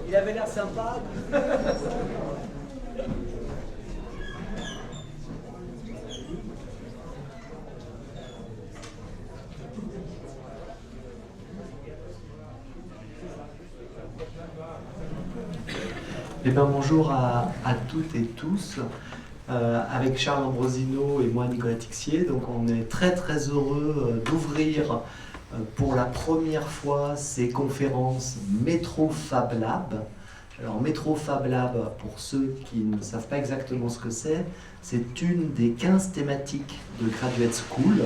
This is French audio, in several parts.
Il avait l'air sympa. Eh bien, bonjour à toutes et tous. Avec Charles Ambrosino et moi, Nicolas Tixier. Donc, on est très très heureux d'ouvrir pour la première fois ces conférences Métro Fab Lab. Alors, Métro Fab Lab, pour ceux qui ne savent pas exactement ce que c'est une des 15 thématiques de Graduate School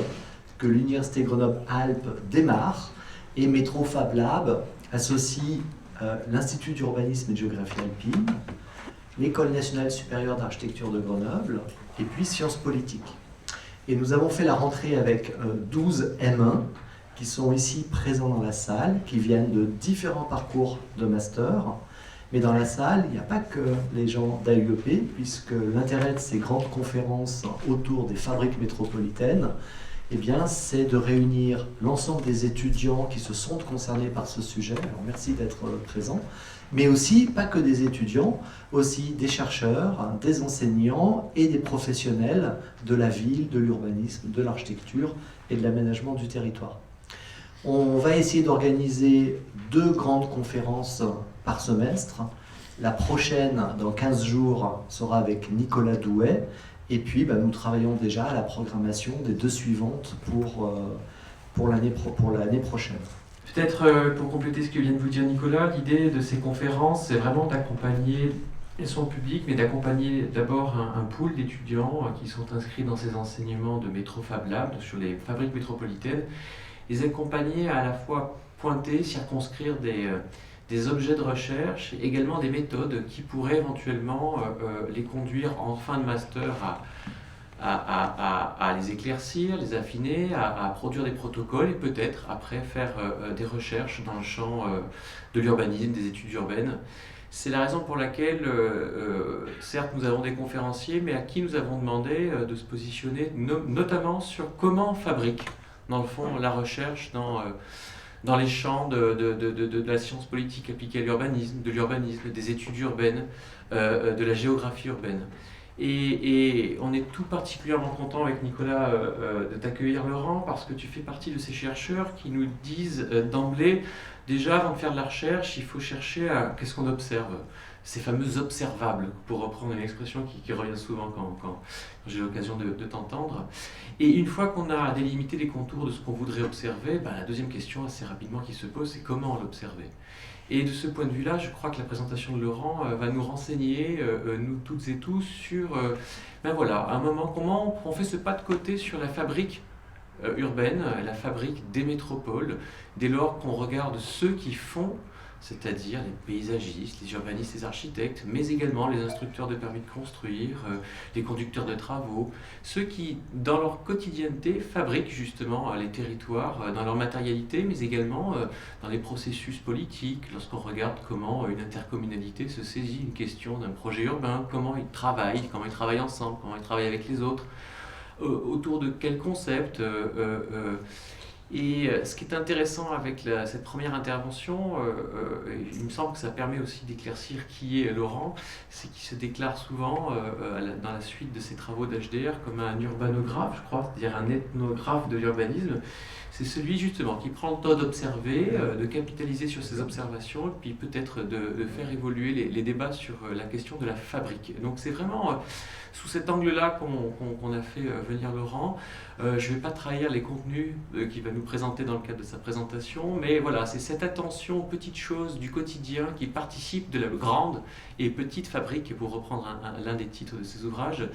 que l'Université Grenoble-Alpes démarre. Et Métro Fab Lab associe l'Institut d'urbanisme et de géographie alpine, l'École nationale supérieure d'architecture de Grenoble, et puis Sciences politiques. Et nous avons fait la rentrée avec 12 M1 qui sont ici présents dans la salle, qui viennent de différents parcours de master. Mais dans la salle, il n'y a pas que les gens d'AUEP, puisque l'intérêt de ces grandes conférences autour des fabriques métropolitaines, eh bien, c'est de réunir l'ensemble des étudiants qui se sont concernés par ce sujet. Alors, merci d'être présents. Mais aussi, pas que des étudiants, aussi des chercheurs, des enseignants et des professionnels de la ville, de l'urbanisme, de l'architecture et de l'aménagement du territoire. On va essayer d'organiser 2 grandes conférences par semestre. La prochaine, dans 15 jours, sera avec Nicolas Douet. Et puis, nous travaillons déjà à la programmation des 2 suivantes pour l'année prochaine. Peut-être pour compléter ce que vient de vous dire Nicolas, l'idée de ces conférences, c'est vraiment d'accompagner son public, mais d'accompagner d'abord un pool d'étudiants qui sont inscrits dans ces enseignements de Métro Fab Lab sur les fabriques métropolitaines, les accompagner à la fois pointer, circonscrire des objets de recherche, et également des méthodes qui pourraient éventuellement les conduire en fin de master à les éclaircir, les affiner, à produire des protocoles et peut-être après faire des recherches dans le champ de l'urbanisme, des études urbaines. C'est la raison pour laquelle, certes, nous avons des conférenciers, mais à qui nous avons demandé de se positionner notamment sur comment on fabrique, dans le fond, la recherche dans les champs de la science politique appliquée à l'urbanisme, de l'urbanisme, des études urbaines, de la géographie urbaine. Et on est tout particulièrement content avec Nicolas de t'accueillir, Laurent, parce que tu fais partie de ces chercheurs qui nous disent d'emblée, déjà avant de faire de la recherche, il faut chercher à qu'est-ce qu'on observe, ces fameux observables, pour reprendre une expression qui revient souvent quand j'ai l'occasion de t'entendre. Et une fois qu'on a délimité les contours de ce qu'on voudrait observer, la deuxième question assez rapidement qui se pose, c'est comment l'observer. Et de ce point de vue-là, je crois que la présentation de Laurent va nous renseigner, nous toutes et tous, sur à un moment, comment on fait ce pas de côté sur la fabrique urbaine, la fabrique des métropoles, dès lors qu'on regarde ceux qui font, c'est-à-dire les paysagistes, les urbanistes, les architectes, mais également les instructeurs de permis de construire, les conducteurs de travaux, ceux qui, dans leur quotidienneté, fabriquent justement les territoires dans leur matérialité, mais également dans les processus politiques, lorsqu'on regarde comment une intercommunalité se saisit une question d'un projet urbain, comment ils travaillent ensemble, comment ils travaillent avec les autres, autour de quels concepts. Et ce qui est intéressant avec cette première intervention, il me semble que ça permet aussi d'éclaircir qui est Laurent, c'est qu'il se déclare souvent dans la suite de ses travaux d'HDR comme un urbanographe, je crois, c'est-à-dire un ethnographe de l'urbanisme. C'est celui justement qui prend le temps d'observer, de capitaliser sur ses observations, et puis peut-être de faire évoluer les débats sur la question de la fabrique. Donc c'est vraiment sous cet angle-là qu'on a fait venir Laurent. Je ne vais pas trahir les contenus qu'il va nous présenter dans le cadre de sa présentation, mais voilà, c'est cette attention aux petites choses du quotidien qui participe de la grande et petite fabrique, pour reprendre l'un des titres de ses ouvrages,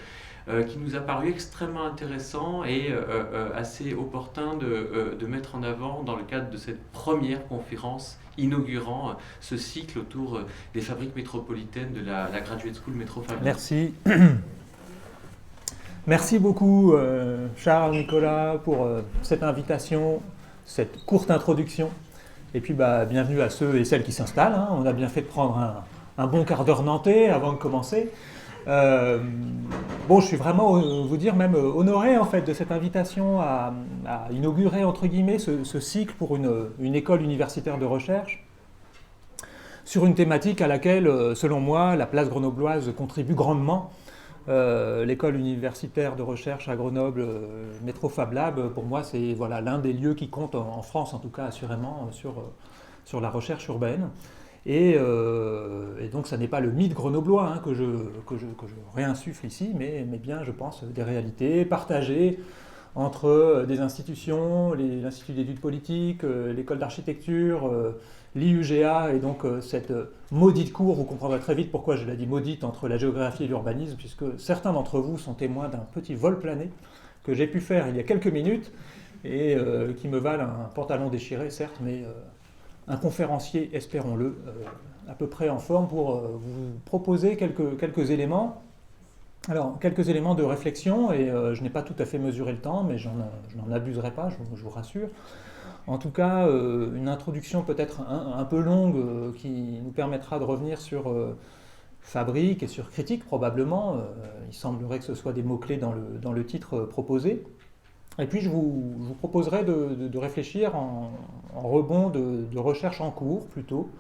qui nous a paru extrêmement intéressant et assez opportun de mettre en avant dans le cadre de cette première conférence inaugurant ce cycle autour des fabriques métropolitaines de la Graduate School Métro Fab Lab. Merci. Merci beaucoup Charles, Nicolas, pour cette invitation, cette courte introduction. Et puis bienvenue à ceux et celles qui s'installent. On a bien fait de prendre un bon quart d'heure nantais avant de commencer. Bon, je suis vraiment, vous dire, même honoré en fait de cette invitation à inaugurer entre guillemets ce cycle pour une école universitaire de recherche sur une thématique à laquelle, selon moi, la place grenobloise contribue grandement. L'école universitaire de recherche à Grenoble, Métro Fab Lab, pour moi, c'est voilà, l'un des lieux qui compte en France, en tout cas assurément, sur la recherche urbaine. Et donc, ça n'est pas le mythe grenoblois hein, que je réinsuffle ici, mais bien, je pense, des réalités partagées entre des institutions, l'Institut d'études politiques, l'école d'architecture, l'IUGA, et donc cette maudite cour, vous comprendrez très vite pourquoi je l'ai dit maudite, entre la géographie et l'urbanisme, puisque certains d'entre vous sont témoins d'un petit vol plané que j'ai pu faire il y a quelques minutes, et qui me valent un pantalon déchiré, certes, mais un conférencier, espérons-le, à peu près en forme pour vous proposer quelques éléments. Alors, quelques éléments de réflexion, et je n'ai pas tout à fait mesuré le temps, mais je n'en abuserai pas, je vous rassure. En tout cas, une introduction peut-être un peu longue qui nous permettra de revenir sur fabrique et sur critique probablement. Il semblerait que ce soit des mots-clés dans le titre proposé. Et puis je vous proposerai de réfléchir en rebond de recherche en cours plutôt,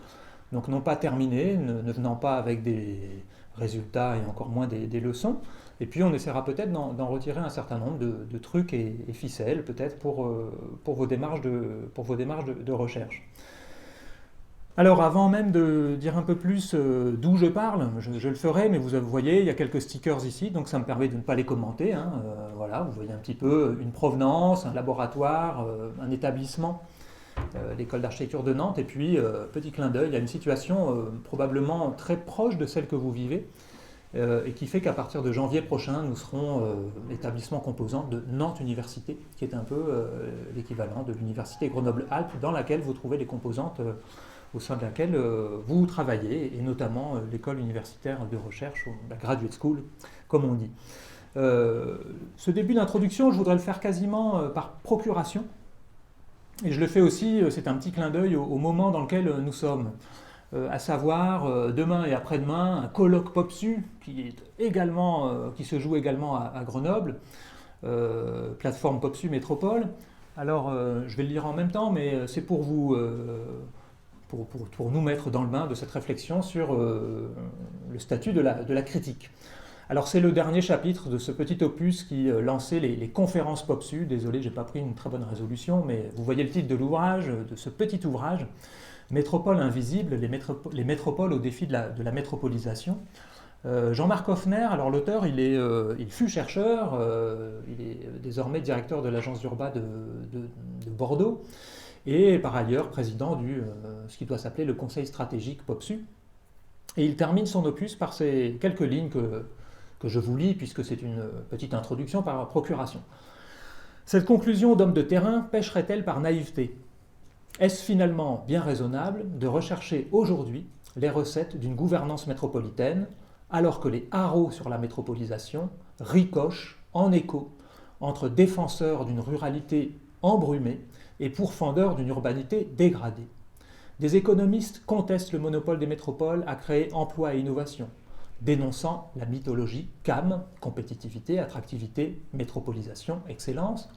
donc non pas terminée, ne venant pas avec des résultats et encore moins des leçons. Et puis on essaiera peut-être d'en retirer un certain nombre de trucs et ficelles peut-être pour vos démarches de recherche. Alors avant même de dire un peu plus d'où je parle, je le ferai, mais vous voyez, il y a quelques stickers ici, donc ça me permet de ne pas les commenter. Hein. Voilà, vous voyez un petit peu une provenance, un laboratoire, un établissement, l'école d'architecture de Nantes, et puis petit clin d'œil à une situation probablement très proche de celle que vous vivez, et qui fait qu'à partir de janvier prochain, nous serons l'établissement composant de Nantes Université, qui est un peu l'équivalent de l'université Grenoble-Alpes, dans laquelle vous trouvez les composantes au sein de laquelle vous travaillez, et notamment l'école universitaire de recherche, ou la graduate school, comme on dit. Ce début d'introduction, je voudrais le faire quasiment par procuration, et je le fais aussi, c'est un petit clin d'œil au moment dans lequel nous sommes, à savoir demain et après-demain, un colloque PopSu qui se joue également à Grenoble, plateforme PopSu Métropole. Alors, je vais le lire en même temps, mais c'est pour vous... Pour nous mettre dans le bain de cette réflexion sur le statut de la critique. Alors c'est le dernier chapitre de ce petit opus qui lançait les conférences PopSu. Désolé, j'ai pas pris une très bonne résolution, mais vous voyez le titre de l'ouvrage, de ce petit ouvrage, Métropole invisible, les métropoles au défi de la métropolisation. Jean-Marc Hoffner, alors l'auteur, il fut chercheur, il est désormais directeur de l'agence Urba de Bordeaux, et par ailleurs président ce qui doit s'appeler le Conseil stratégique PopSu. Et il termine son opus par ces quelques lignes que je vous lis, puisque c'est une petite introduction par procuration. Cette conclusion d'homme de terrain pêcherait-elle par naïveté ? Est-ce finalement bien raisonnable de rechercher aujourd'hui les recettes d'une gouvernance métropolitaine, alors que les harots sur la métropolisation ricochent en écho entre défenseurs d'une ruralité embrumée et pourfendeurs d'une urbanité dégradée? Des économistes contestent le monopole des métropoles à créer emploi et innovation, dénonçant la mythologie CAM, compétitivité, attractivité, métropolisation, excellence.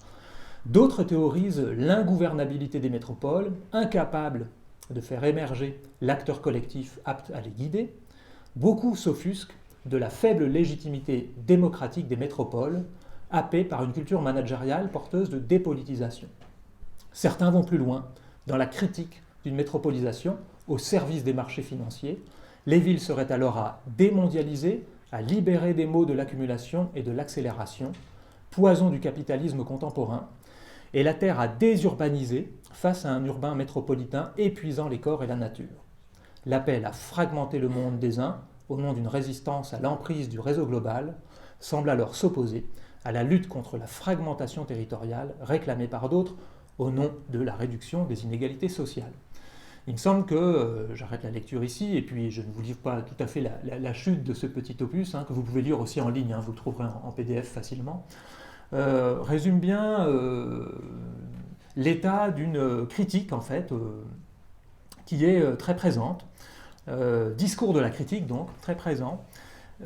D'autres théorisent l'ingouvernabilité des métropoles, incapables de faire émerger l'acteur collectif apte à les guider. Beaucoup s'offusquent de la faible légitimité démocratique des métropoles, happées par une culture managériale porteuse de dépolitisation. Certains vont plus loin dans la critique d'une métropolisation au service des marchés financiers. Les villes seraient alors à démondialiser, à libérer des maux de l'accumulation et de l'accélération, poison du capitalisme contemporain, et la terre à désurbaniser face à un urbain métropolitain épuisant les corps et la nature. L'appel à fragmenter le monde des uns au nom d'une résistance à l'emprise du réseau global semble alors s'opposer à la lutte contre la fragmentation territoriale réclamée par d'autres au nom de la réduction des inégalités sociales. Il me semble que, j'arrête la lecture ici, et puis je ne vous livre pas tout à fait la chute de ce petit opus, que vous pouvez lire aussi en ligne, vous le trouverez en PDF facilement, résume bien l'état d'une critique, en fait, qui est très présente, discours de la critique, donc, très présent,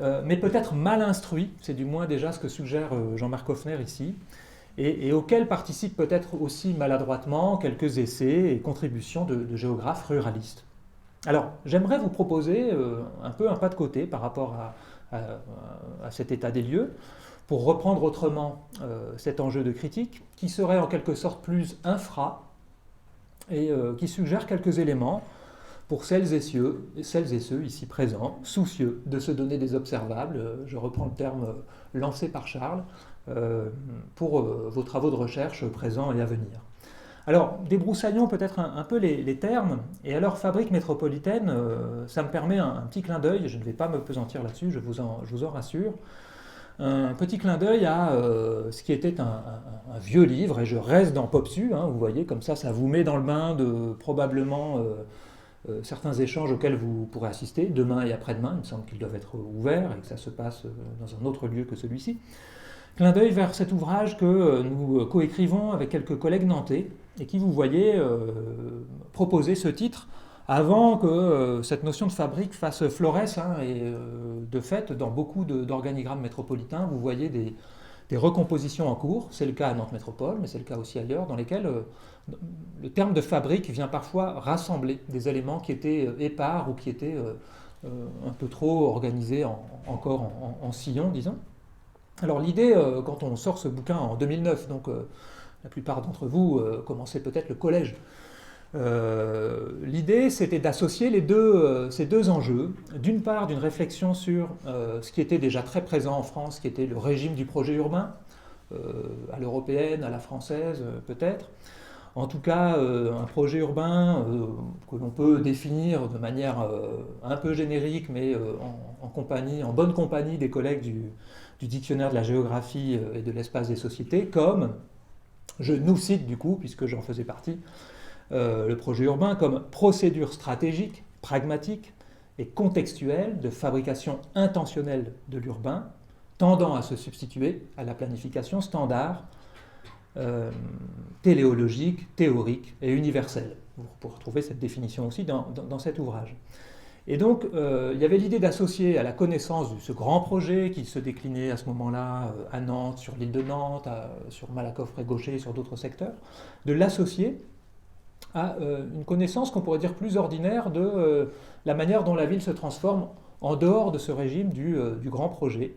mais peut-être mal instruits, c'est du moins déjà ce que suggère Jean-Marc Hoffner ici, et auxquels participent peut-être aussi maladroitement quelques essais et contributions de géographes ruralistes. Alors, j'aimerais vous proposer un peu un pas de côté par rapport à cet état des lieux, pour reprendre autrement cet enjeu de critique, qui serait en quelque sorte plus infra, et qui suggère quelques éléments pour celles et ceux ici présents, soucieux de se donner des observables, je reprends le terme lancé par Charles, pour vos travaux de recherche présents et à venir. Alors, débroussaillons peut-être un peu les termes, et alors fabrique métropolitaine, ça me permet un petit clin d'œil, je ne vais pas me pesantir là-dessus, je vous en rassure, un petit clin d'œil à ce qui était un vieux livre, et je reste dans Popsu, hein, vous voyez, comme ça vous met dans le bain de probablement certains échanges auxquels vous pourrez assister, demain et après-demain, il me semble qu'ils doivent être ouverts et que ça se passe dans un autre lieu que celui-ci. Clin d'œil vers cet ouvrage que nous coécrivons avec quelques collègues nantais, et qui, vous voyez, proposer ce titre avant que cette notion de fabrique fasse florès, hein, et de fait, dans beaucoup d'organigrammes métropolitains, vous voyez des recompositions en cours. C'est le cas à Nantes Métropole, mais c'est le cas aussi ailleurs, dans lesquels le terme de fabrique vient parfois rassembler des éléments qui étaient épars ou qui étaient un peu trop organisés encore en sillon, disons. Alors l'idée, quand on sort ce bouquin en 2009, donc la plupart d'entre vous commençaient peut-être le collège, l'idée, c'était d'associer ces deux enjeux, d'une part d'une réflexion sur ce qui était déjà très présent en France, qui était le régime du projet urbain, à l'européenne, à la française peut-être, en tout cas un projet urbain que l'on peut définir de manière un peu générique, mais en bonne compagnie des collègues du dictionnaire de la géographie et de l'espace des sociétés, comme, je nous cite du coup, puisque j'en faisais partie, le projet urbain comme procédure stratégique, pragmatique et contextuelle de fabrication intentionnelle de l'urbain, tendant à se substituer à la planification standard, téléologique, théorique et universelle. Vous pourrez retrouver cette définition aussi dans cet ouvrage. Et donc, il y avait l'idée d'associer à la connaissance de ce grand projet qui se déclinait à ce moment-là à Nantes, sur l'île de Nantes, sur Malakoff-Régaucher et sur d'autres secteurs, de l'associer à une connaissance qu'on pourrait dire plus ordinaire de la manière dont la ville se transforme en dehors de ce régime du grand projet,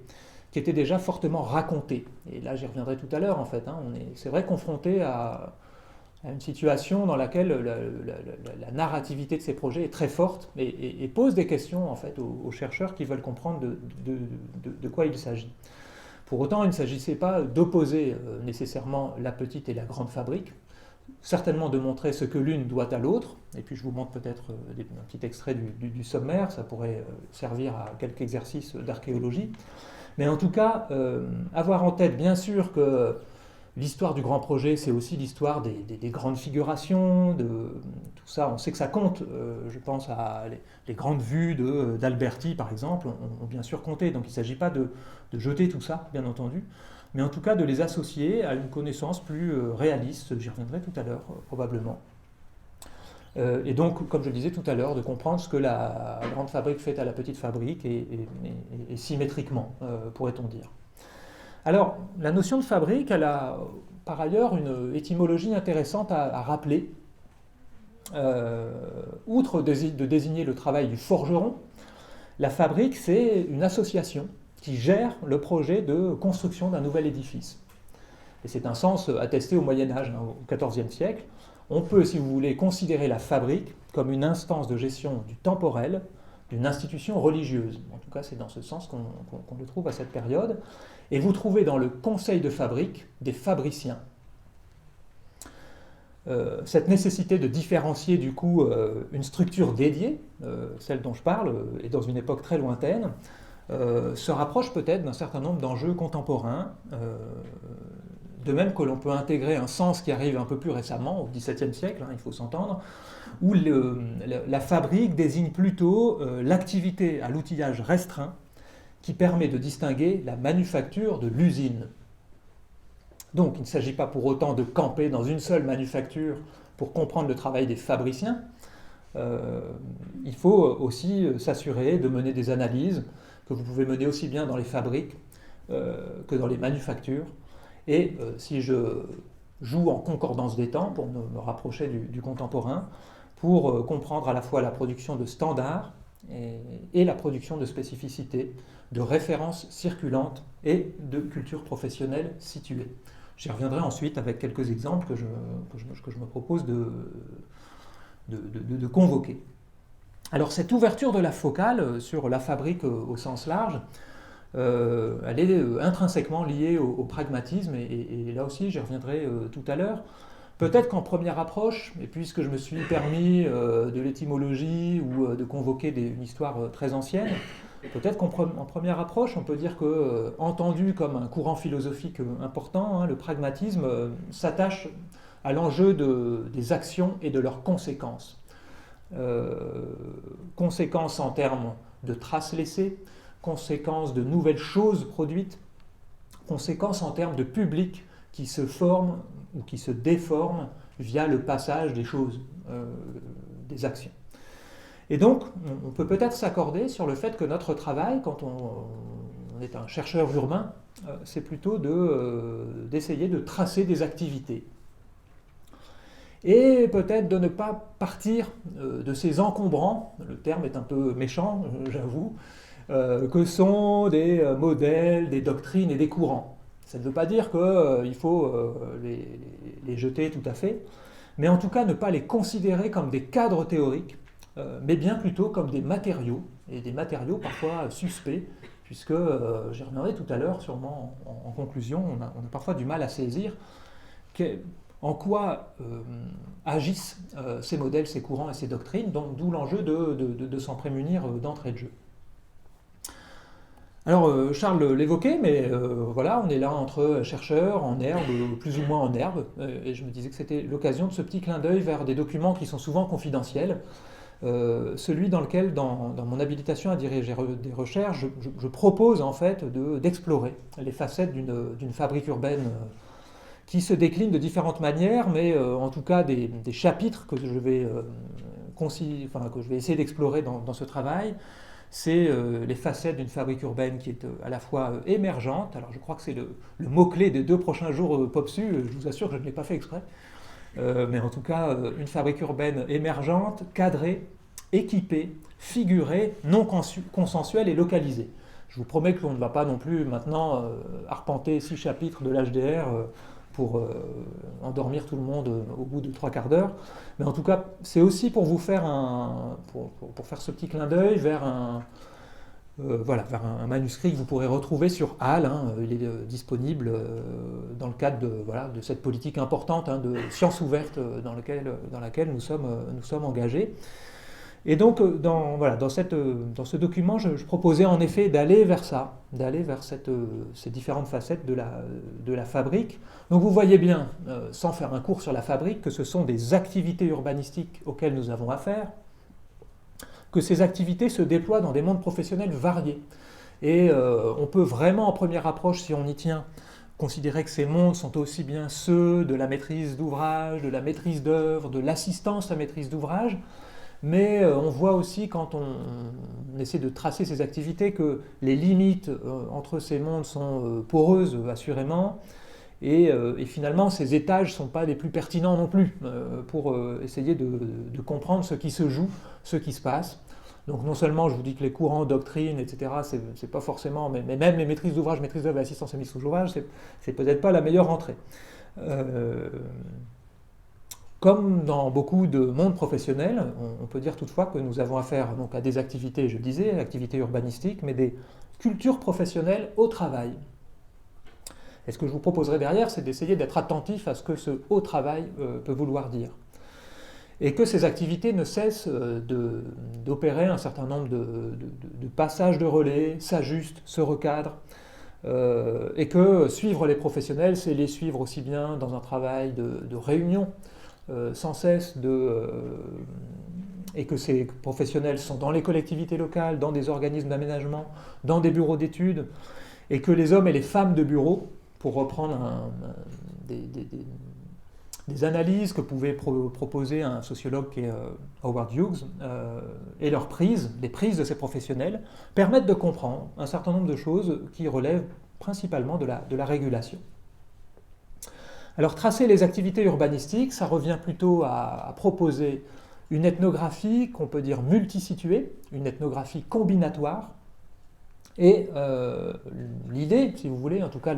qui était déjà fortement raconté. Et là, j'y reviendrai tout à l'heure, en fait. Hein, c'est vrai, confronté à une situation dans laquelle la narrativité de ces projets est très forte et pose des questions, en fait, aux chercheurs qui veulent comprendre de quoi il s'agit. Pour autant, il ne s'agissait pas d'opposer nécessairement la petite et la grande fabrique, certainement de montrer ce que l'une doit à l'autre, et puis je vous montre peut-être un petit extrait du sommaire, ça pourrait servir à quelques exercices d'archéologie, mais en tout cas, avoir en tête bien sûr que l'histoire du grand projet, c'est aussi l'histoire des grandes figurations, de tout ça, on sait que ça compte, je pense à les grandes vues d'Alberti par exemple, ont bien sûr compté, donc il ne s'agit pas de jeter tout ça, bien entendu, mais en tout cas de les associer à une connaissance plus réaliste, j'y reviendrai tout à l'heure probablement. Et donc, comme je le disais tout à l'heure, de comprendre ce que la grande fabrique fait à la petite fabrique et symétriquement, pourrait-on dire. Alors, la notion de fabrique, elle a par ailleurs une étymologie intéressante à rappeler. Outre de désigner le travail du forgeron, la fabrique, c'est une association qui gère le projet de construction d'un nouvel édifice. Et c'est un sens attesté au Moyen-Âge, hein, au XIVe siècle. On peut, si vous voulez, considérer la fabrique comme une instance de gestion du temporel d'une institution religieuse. En tout cas, c'est dans ce sens qu'on le trouve à cette période. Et vous trouvez dans le conseil de fabrique des fabriciens. Cette nécessité de différencier du coup une structure dédiée, celle dont je parle, et dans une époque très lointaine, se rapproche peut-être d'un certain nombre d'enjeux contemporains, de même que l'on peut intégrer un sens qui arrive un peu plus récemment, au XVIIe siècle, hein, il faut s'entendre, où la fabrique désigne plutôt l'activité à l'outillage restreint qui permet de distinguer la manufacture de l'usine. Donc il ne s'agit pas pour autant de camper dans une seule manufacture pour comprendre le travail des fabriciens. Il faut aussi s'assurer de mener des analyses que vous pouvez mener aussi bien dans les fabriques que dans les manufactures. Et si je joue en concordance des temps, pour me rapprocher du contemporain, pour comprendre à la fois la production de standards et la production de spécificités, de références circulantes et de cultures professionnelles situées. J'y reviendrai ensuite avec quelques exemples que je me propose de convoquer. Alors cette ouverture de la focale sur la fabrique au sens large, elle est intrinsèquement liée au pragmatisme, et là aussi j'y reviendrai tout à l'heure. Peut-être qu'en première approche, et puisque je me suis permis de l'étymologie ou de convoquer une histoire très ancienne, peut-être qu'en première approche, on peut dire que, entendu comme un courant philosophique important, le pragmatisme s'attache à l'enjeu des actions et de leurs conséquences. Conséquences en termes de traces laissées, conséquences de nouvelles choses produites, conséquences en termes de public qui se forment ou qui se déforment via le passage des choses, des actions. Et donc, on peut peut-être s'accorder sur le fait que notre travail, quand on est un chercheur urbain, c'est plutôt d'essayer de tracer des activités. Et peut-être de ne pas partir de ces encombrants, le terme est un peu méchant, j'avoue, que sont des modèles, des doctrines et des courants. Ça ne veut pas dire qu'il faut les jeter tout à fait, mais en tout cas ne pas les considérer comme des cadres théoriques, mais bien plutôt comme des matériaux, et des matériaux parfois suspects, puisque, j'y reviendrai tout à l'heure, sûrement en conclusion, on a parfois du mal à saisir en quoi agissent ces modèles, ces courants et ces doctrines, donc d'où l'enjeu de s'en prémunir d'entrée de jeu. Alors, Charles l'évoquait, mais voilà, on est là entre chercheurs, en herbe, plus ou moins en herbe, et je me disais que c'était l'occasion de ce petit clin d'œil vers des documents qui sont souvent confidentiels, celui dans lequel, dans mon habilitation à diriger des recherches, je propose en fait d'explorer les facettes d'une fabrique urbaine qui se décline de différentes manières, mais en tout cas des chapitres que je vais essayer d'explorer dans ce travail. C'est les facettes d'une fabrique urbaine qui est à la fois émergente. Alors je crois que c'est le mot-clé des 2 prochains jours PopSu, je vous assure que je ne l'ai pas fait exprès, mais en tout cas une fabrique urbaine émergente, cadrée, équipée, figurée, non consensuelle et localisée. Je vous promets qu'on ne va pas non plus maintenant arpenter 6 chapitres de l'HDR pour endormir tout le monde au bout de 3 quarts d'heure. Mais en tout cas, c'est aussi pour vous faire pour faire ce petit clin d'œil vers vers un manuscrit que vous pourrez retrouver sur HAL. Il est disponible dans le cadre de cette politique importante de sciences ouvertes dans laquelle nous sommes engagés. Et donc, dans ce document, je proposais en effet d'aller vers ça, d'aller vers ces différentes facettes de la fabrique. Donc vous voyez bien, sans faire un cours sur la fabrique, que ce sont des activités urbanistiques auxquelles nous avons affaire, que ces activités se déploient dans des mondes professionnels variés. Et on peut vraiment, en première approche, si on y tient, considérer que ces mondes sont aussi bien ceux de la maîtrise d'ouvrage, de la maîtrise d'œuvre, de l'assistance à maîtrise d'ouvrage, mais on voit aussi, quand on essaie de tracer ces activités, que les limites entre ces mondes sont poreuses, assurément, et finalement, ces étages ne sont pas les plus pertinents non plus pour essayer de comprendre ce qui se joue, ce qui se passe. Donc non seulement je vous dis que les courants, doctrines, etc., c'est pas forcément, mais même les maîtrises d'ouvrage, maîtrise d'œuvre et assistance à maîtrise d'ouvrage, c'est peut-être pas la meilleure entrée. Comme dans beaucoup de mondes professionnels, on peut dire toutefois que nous avons affaire donc à des activités, je le disais, activités urbanistiques, mais des cultures professionnelles au travail. Et ce que je vous proposerai derrière, c'est d'essayer d'être attentif à ce que ce haut travail peut vouloir dire. Et que ces activités ne cessent d'opérer un certain nombre de passages de relais, s'ajustent, se recadrent, et que suivre les professionnels, c'est les suivre aussi bien dans un travail de réunion, sans cesse et que ces professionnels sont dans les collectivités locales, dans des organismes d'aménagement, dans des bureaux d'études, et que les hommes et les femmes de bureau, pour reprendre des analyses que pouvait proposer un sociologue qui est Howard Hughes et les prises de ces professionnels permettent de comprendre un certain nombre de choses qui relèvent principalement de la régulation. Alors tracer les activités urbanistiques, ça revient plutôt à proposer une ethnographie qu'on peut dire multisituée, une ethnographie combinatoire, et l'idée, si vous voulez, en tout cas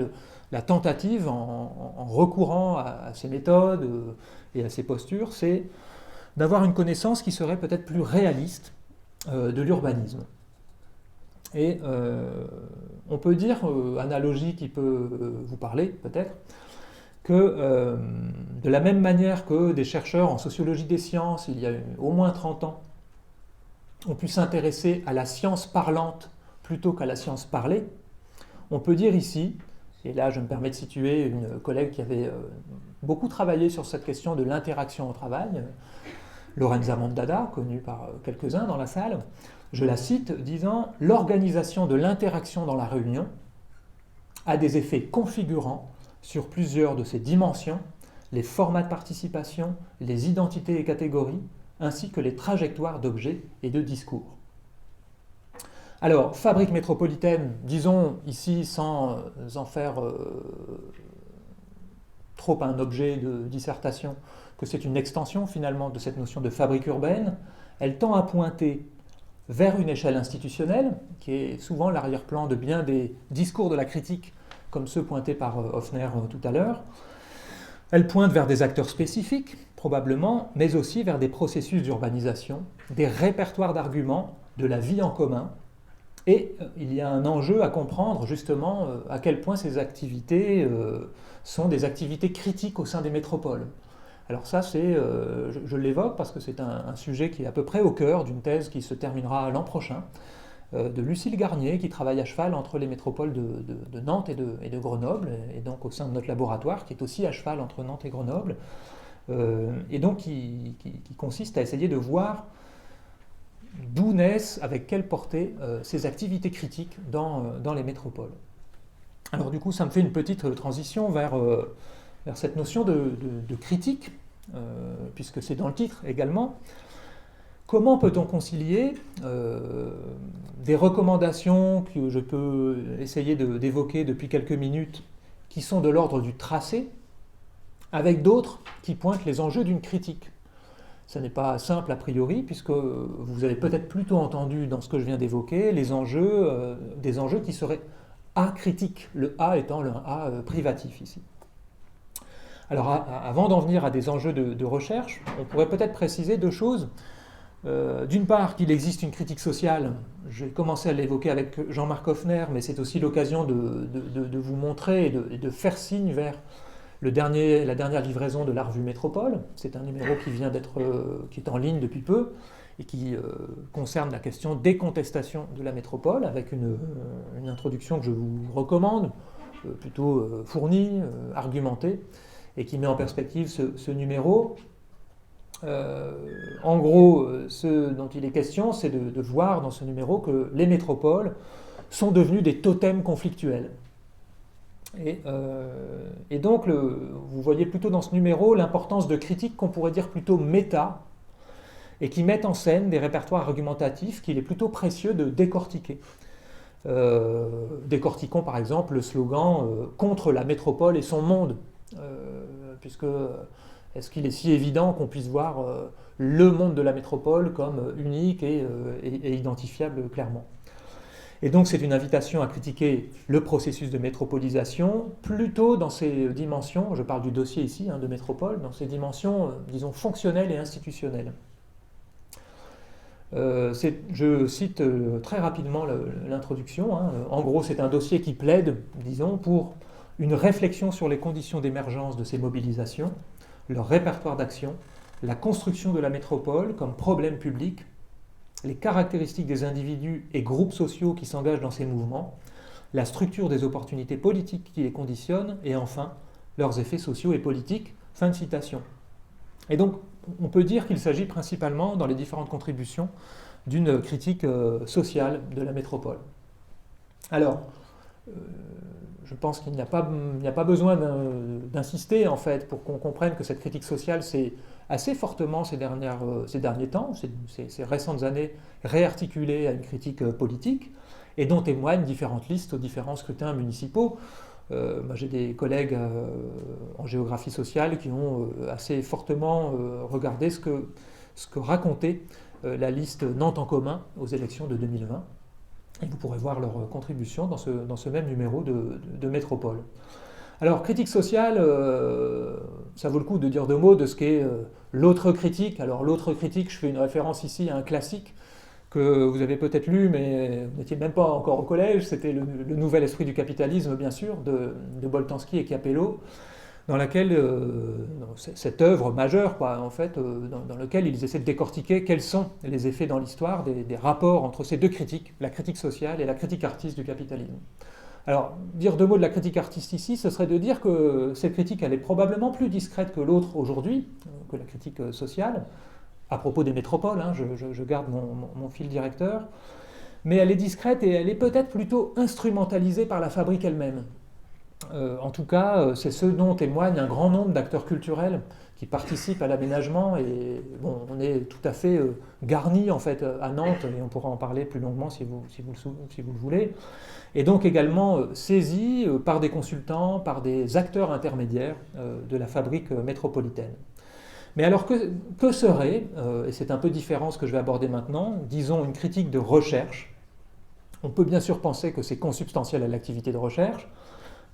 la tentative en recourant à ces méthodes et à ces postures, c'est d'avoir une connaissance qui serait peut-être plus réaliste de l'urbanisme. Et on peut dire, analogie qui peut vous parler peut-être, que de la même manière que des chercheurs en sociologie des sciences, il y a au moins 30 ans, ont pu s'intéresser à la science parlante plutôt qu'à la science parlée, on peut dire ici, et là je me permets de situer une collègue qui avait beaucoup travaillé sur cette question de l'interaction au travail, Lorenza Mondada, connue par quelques-uns dans la salle, je la cite disant « L'organisation de l'interaction dans la réunion a des effets configurants sur plusieurs de ses dimensions, les formats de participation, les identités et catégories, ainsi que les trajectoires d'objets et de discours. » Alors, fabrique métropolitaine, disons ici sans en faire trop un objet de dissertation, que c'est une extension finalement de cette notion de fabrique urbaine. Elle tend à pointer vers une échelle institutionnelle, qui est souvent l'arrière-plan de bien des discours de la critique, comme ceux pointés par Hoffner tout à l'heure. Elle pointe vers des acteurs spécifiques, probablement, mais aussi vers des processus d'urbanisation, des répertoires d'arguments, de la vie en commun. Et il y a un enjeu à comprendre justement à quel point ces activités sont des activités critiques au sein des métropoles. Alors ça, je l'évoque parce que c'est un sujet qui est à peu près au cœur d'une thèse qui se terminera l'an prochain, de Lucille Garnier, qui travaille à cheval entre les métropoles de Nantes et de Grenoble, et donc au sein de notre laboratoire, qui est aussi à cheval entre Nantes et Grenoble, et donc qui consiste à essayer de voir d'où naissent, avec quelle portée, ces activités critiques dans les métropoles. Alors du coup, ça me fait une petite transition vers cette notion de critique, puisque c'est dans le titre également. Comment peut-on concilier des recommandations que je peux essayer d'évoquer depuis quelques minutes, qui sont de l'ordre du tracé, avec d'autres qui pointent les enjeux d'une critique? Ce n'est pas simple a priori, puisque vous avez peut-être plutôt entendu dans ce que je viens d'évoquer des enjeux qui seraient acritiques, le A étant le A privatif ici. Alors avant d'en venir à des enjeux de recherche, on pourrait peut-être préciser deux choses. D'une part, qu'il existe une critique sociale, j'ai commencé à l'évoquer avec Jean-Marc Hoffner, mais c'est aussi l'occasion de vous montrer et de faire signe vers la dernière livraison de la revue Métropole. C'est un numéro qui est en ligne depuis peu et qui concerne la question des contestations de la métropole, avec une introduction que je vous recommande, plutôt fournie, argumentée, et qui met en perspective ce numéro. En gros, ce dont il est question, c'est de voir dans ce numéro que les métropoles sont devenues des totems conflictuels. Et donc, vous voyez plutôt dans ce numéro l'importance de critiques qu'on pourrait dire plutôt méta, et qui mettent en scène des répertoires argumentatifs qu'il est plutôt précieux de décortiquer. Décortiquons par exemple le slogan « Contre la métropole et son monde », puisque est-ce qu'il est si évident qu'on puisse voir le monde de la métropole comme unique et identifiable clairement? Et donc c'est une invitation à critiquer le processus de métropolisation, plutôt dans ses dimensions, je parle du dossier ici de métropole, dans ses dimensions, disons, fonctionnelles et institutionnelles. Je cite très rapidement l'introduction. En gros, c'est un dossier qui plaide, disons, pour une réflexion sur les conditions d'émergence de ces mobilisations, leur répertoire d'action, la construction de la métropole comme problème public, les caractéristiques des individus et groupes sociaux qui s'engagent dans ces mouvements, la structure des opportunités politiques qui les conditionnent, et enfin, leurs effets sociaux et politiques. Fin de citation. Et donc, on peut dire qu'il s'agit principalement, dans les différentes contributions, d'une critique sociale de la métropole. Alors, je pense qu'il n'y a pas besoin d'insister en fait pour qu'on comprenne que cette critique sociale s'est assez fortement ces derniers temps, ces récentes années, réarticulée à une critique politique, et dont témoignent différentes listes aux différents scrutins municipaux. Moi, j'ai des collègues en géographie sociale qui ont assez fortement regardé ce que racontait la liste Nantes en commun aux élections de 2020. Et vous pourrez voir leur contribution dans ce même numéro de Métropole. Alors, critique sociale, ça vaut le coup de dire deux mots de ce qu'est l'autre critique. Alors, l'autre critique, je fais une référence ici à un classique que vous avez peut-être lu, mais vous n'étiez même pas encore au collège. C'était le Nouvel esprit du capitalisme, bien sûr, de Boltanski et Capello, dans laquelle, cette œuvre majeure, quoi, en fait, dans laquelle ils essaient de décortiquer quels sont les effets dans l'histoire des rapports entre ces deux critiques, la critique sociale et la critique artiste du capitalisme. Alors, dire deux mots de la critique artiste ici, ce serait de dire que cette critique, elle est probablement plus discrète que l'autre aujourd'hui, que la critique sociale, à propos des métropoles, hein, je garde mon fil directeur, mais elle est discrète et elle est peut-être plutôt instrumentalisée par la fabrique elle-même. En tout cas, c'est ce dont témoigne un grand nombre d'acteurs culturels qui participent à l'aménagement, et bon, on est tout à fait garni en fait à Nantes, et on pourra en parler plus longuement si vous le voulez, et donc également saisi par des consultants, par des acteurs intermédiaires de la fabrique métropolitaine. Mais alors que serait, et c'est un peu différent ce que je vais aborder maintenant, disons une critique de recherche. On peut bien sûr penser que c'est consubstantiel à l'activité de recherche.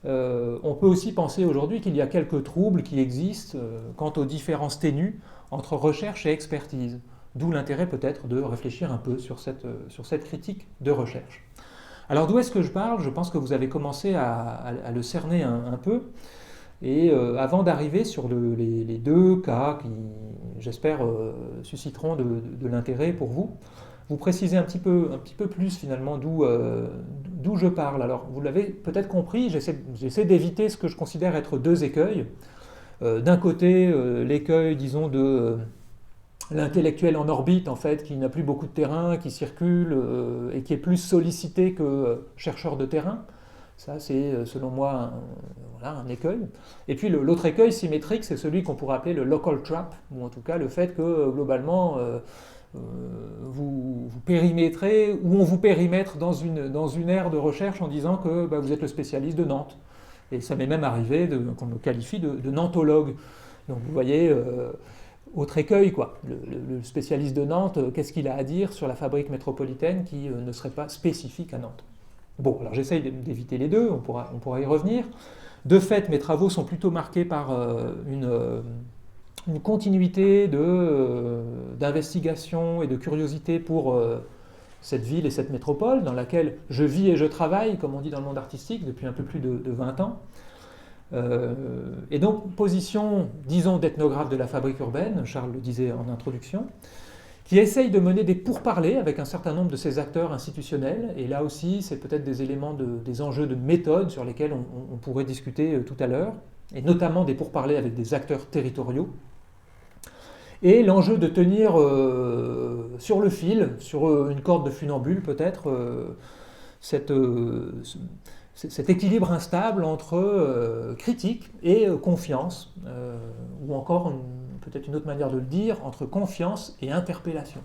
On peut aussi penser aujourd'hui qu'il y a quelques troubles qui existent quant aux différences ténues entre recherche et expertise, d'où l'intérêt peut-être de réfléchir un peu sur cette critique de recherche. Alors d'où est-ce que je parle? Je pense que vous avez commencé à le cerner un peu, et avant d'arriver sur les deux cas qui, j'espère, susciteront de l'intérêt pour vous, vous préciser un petit peu plus finalement d'où je parle. Alors vous l'avez peut-être compris, j'essaie d'éviter ce que je considère être deux écueils. D'un côté, l'écueil, disons, de l'intellectuel en orbite, en fait, qui n'a plus beaucoup de terrain, qui circule et qui est plus sollicité que chercheur de terrain. Ça, c'est selon moi un écueil. Et puis l'autre écueil symétrique, c'est celui qu'on pourrait appeler le local trap, ou en tout cas le fait que globalement vous périmétrez, ou on vous périmètre dans une aire de recherche en disant que vous êtes le spécialiste de Nantes. Et ça m'est même arrivé qu'on me qualifie de nantologue. Donc vous voyez, autre écueil, quoi. Le spécialiste de Nantes, qu'est-ce qu'il a à dire sur la fabrique métropolitaine qui ne serait pas spécifique à Nantes? Bon, alors j'essaye d'éviter les deux, on pourra y revenir. De fait, mes travaux sont plutôt marqués par une continuité d'investigation et de curiosité pour cette ville et cette métropole dans laquelle je vis et je travaille, comme on dit dans le monde artistique, depuis un peu plus de 20 ans. Et donc, position, disons, d'ethnographe de la fabrique urbaine, Charles le disait en introduction, qui essaye de mener des pourparlers avec un certain nombre de ces acteurs institutionnels. Et là aussi, c'est peut-être des éléments, des enjeux de méthode sur lesquels on pourrait discuter tout à l'heure, et notamment des pourparlers avec des acteurs territoriaux. Et l'enjeu de tenir sur le fil, sur une corde de funambule peut-être, cet équilibre instable entre critique et confiance, ou encore peut-être une autre manière de le dire, entre confiance et interpellation.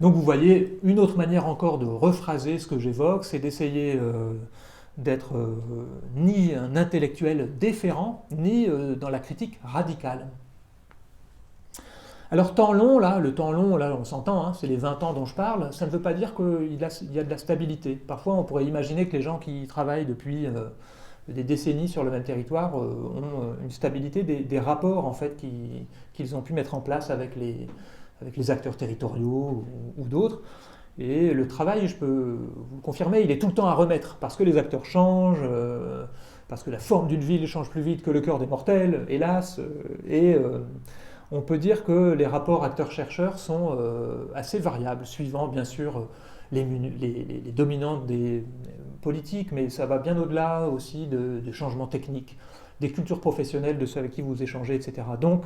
Donc vous voyez, une autre manière encore de rephraser ce que j'évoque, c'est d'essayer d'être ni un intellectuel déférent, ni dans la critique radicale. Alors le temps long, là, on s'entend, hein, c'est les 20 ans dont je parle, ça ne veut pas dire qu'il y a de la stabilité. Parfois, on pourrait imaginer que les gens qui travaillent depuis des décennies sur le même territoire ont une stabilité des rapports en fait, qu'ils ont pu mettre en place avec les acteurs territoriaux ou d'autres. Et le travail, je peux vous le confirmer, il est tout le temps à remettre, parce que les acteurs changent, parce que la forme d'une ville change plus vite que le cœur des mortels, hélas, et on peut dire que les rapports acteurs-chercheurs sont assez variables, suivant bien sûr les dominantes des politiques, mais ça va bien au-delà aussi des changements techniques, des cultures professionnelles de ceux avec qui vous échangez, etc. Donc,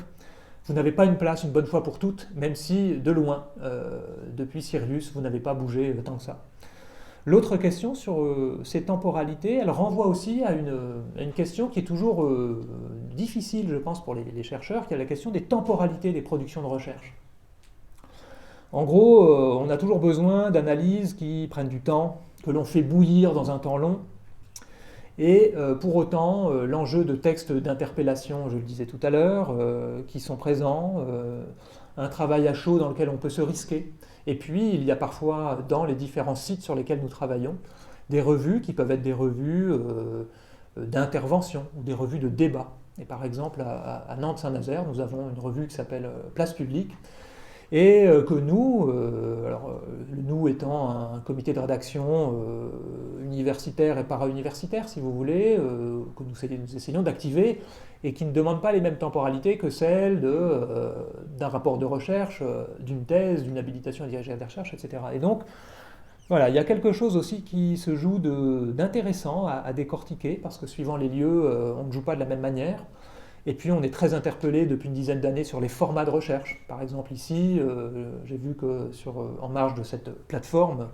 vous n'avez pas une place une bonne fois pour toutes, même si, de loin, depuis Sirius, vous n'avez pas bougé tant que ça. L'autre question sur ces temporalités, elle renvoie aussi à une question qui est toujours difficile, je pense, pour les chercheurs, qui est la question des temporalités des productions de recherche. En gros, on a toujours besoin d'analyses qui prennent du temps, que l'on fait bouillir dans un temps long. Et pour autant, l'enjeu de textes d'interpellation, je le disais tout à l'heure, qui sont présents, un travail à chaud dans lequel on peut se risquer. Et puis, il y a parfois, dans les différents sites sur lesquels nous travaillons, des revues qui peuvent être des revues d'intervention ou des revues de débat. Et par exemple, à Nantes-Saint-Nazaire, nous avons une revue qui s'appelle Place Publique, et que nous, nous étant un comité de rédaction universitaire et para-universitaire, si vous voulez, que nous essayons d'activer, et qui ne demande pas les mêmes temporalités que celles d'un rapport de recherche, d'une thèse, d'une habilitation à diriger des recherches, etc. Et donc, voilà, il y a quelque chose aussi qui se joue d'intéressant à décortiquer, parce que suivant les lieux, on ne joue pas de la même manière. Et puis on est très interpellé depuis une dizaine d'années sur les formats de recherche. Par exemple ici, j'ai vu que en marge de cette plateforme,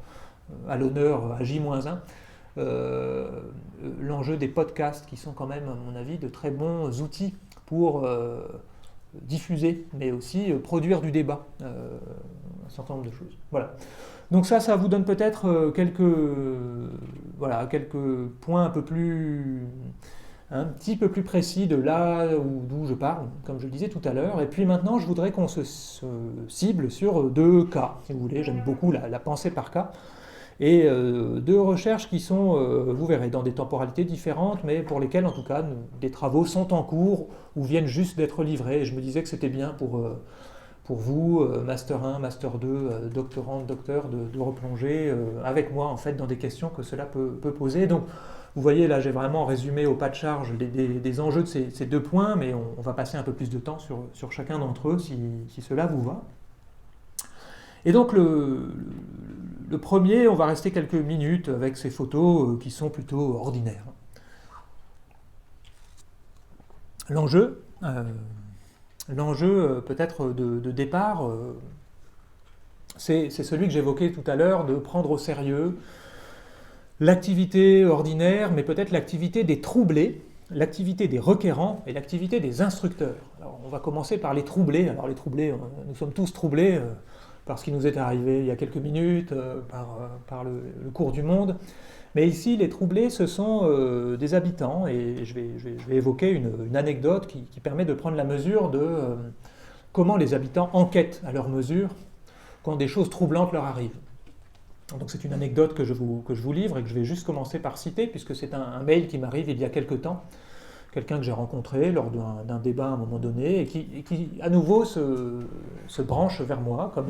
à l'honneur à J-1, l'enjeu des podcasts qui sont quand même, à mon avis, de très bons outils pour diffuser, mais aussi produire du débat, un certain nombre de choses. Voilà. Donc ça vous donne peut-être quelques points un petit peu plus précis de là d'où je parle, comme je le disais tout à l'heure. Et puis maintenant, je voudrais qu'on se cible sur 2 cas, si vous voulez. J'aime beaucoup la pensée par cas. Et 2 recherches qui sont, vous verrez, dans des temporalités différentes, mais pour lesquelles, en tout cas, des travaux sont en cours ou viennent juste d'être livrés. Et je me disais que c'était bien pour vous, Master 1, Master 2, doctorante, docteur, de replonger avec moi, en fait, dans des questions que cela peut poser. Donc, vous voyez, là, j'ai vraiment résumé au pas de charge des enjeux de ces 2 points, mais on va passer un peu plus de temps sur chacun d'entre eux, si cela vous va. Et donc, le premier, on va rester quelques minutes avec ces photos qui sont plutôt ordinaires. L'enjeu peut-être de départ, c'est celui que j'évoquais tout à l'heure, de prendre au sérieux l'activité ordinaire, mais peut-être l'activité des troublés, l'activité des requérants et l'activité des instructeurs. Alors, on va commencer par les troublés. Alors les troublés, nous sommes tous troublés par ce qui nous est arrivé il y a quelques minutes, par le cours du monde. Mais ici, les troublés, ce sont des habitants, et je vais évoquer une anecdote qui permet de prendre la mesure de comment les habitants enquêtent à leur mesure quand des choses troublantes leur arrivent. Donc c'est une anecdote que je vous livre et que je vais juste commencer par citer, puisque c'est un mail qui m'arrive il y a quelque temps, quelqu'un que j'ai rencontré lors d'un débat à un moment donné, et qui à nouveau se branche vers moi comme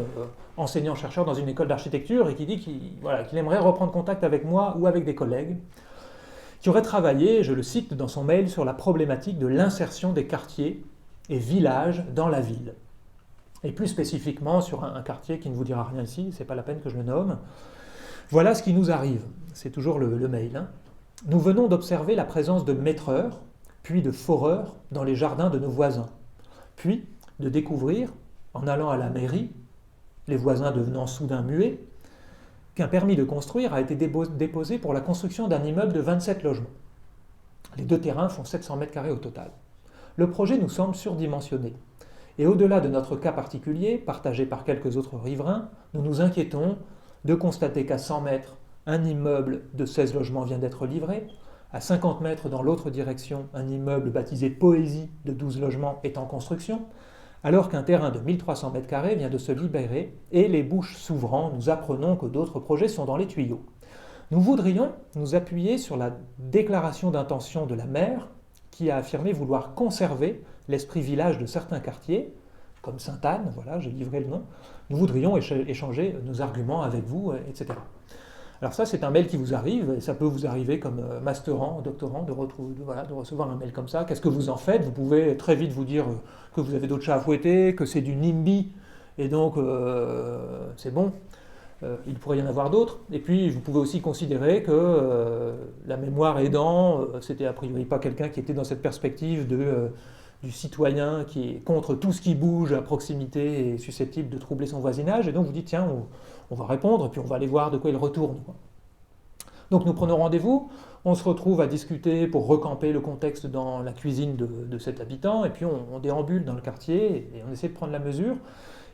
enseignant-chercheur dans une école d'architecture, et qui dit qu'il aimerait reprendre contact avec moi ou avec des collègues qui auraient travaillé, je le cite dans son mail, sur la problématique de l'insertion des quartiers et villages dans la ville. Et plus spécifiquement sur un quartier qui ne vous dira rien ici, c'est pas la peine que je le nomme. Voilà ce qui nous arrive, c'est toujours le mail. Hein. Nous venons d'observer la présence de maîtreurs, puis de foreurs dans les jardins de nos voisins, puis de découvrir, en allant à la mairie, les voisins devenant soudain muets, qu'un permis de construire a été déposé pour la construction d'un immeuble de 27 logements. Les 2 terrains font 700 m² au total. Le projet nous semble surdimensionné. Et au-delà de notre cas particulier, partagé par quelques autres riverains, nous nous inquiétons de constater qu'à 100 mètres, un immeuble de 16 logements vient d'être livré, à 50 mètres dans l'autre direction, un immeuble baptisé Poésie de 12 logements est en construction, alors qu'un terrain de 1300 m² vient de se libérer, et les bouches s'ouvrant, nous apprenons que d'autres projets sont dans les tuyaux. Nous voudrions nous appuyer sur la déclaration d'intention de la maire, qui a affirmé vouloir conserver l'esprit village de certains quartiers, comme Sainte-Anne, voilà, j'ai livré le nom. Nous voudrions échanger nos arguments avec vous, etc. Alors ça, c'est un mail qui vous arrive, et ça peut vous arriver comme masterant, doctorant, de recevoir un mail comme ça. Qu'est-ce que vous en faites? Vous pouvez très vite vous dire que vous avez d'autres chats à fouetter, que c'est du NIMBY, et donc c'est bon. Il pourrait y en avoir d'autres. Et puis, vous pouvez aussi considérer que la mémoire aidant, c'était a priori pas quelqu'un qui était dans cette perspective du citoyen qui est contre tout ce qui bouge à proximité et susceptible de troubler son voisinage. Et donc, vous dites, tiens, on va répondre, et puis on va aller voir de quoi il retourne. Donc nous prenons rendez-vous, on se retrouve à discuter pour recamper le contexte dans la cuisine de cet habitant, et puis on déambule dans le quartier et on essaie de prendre la mesure,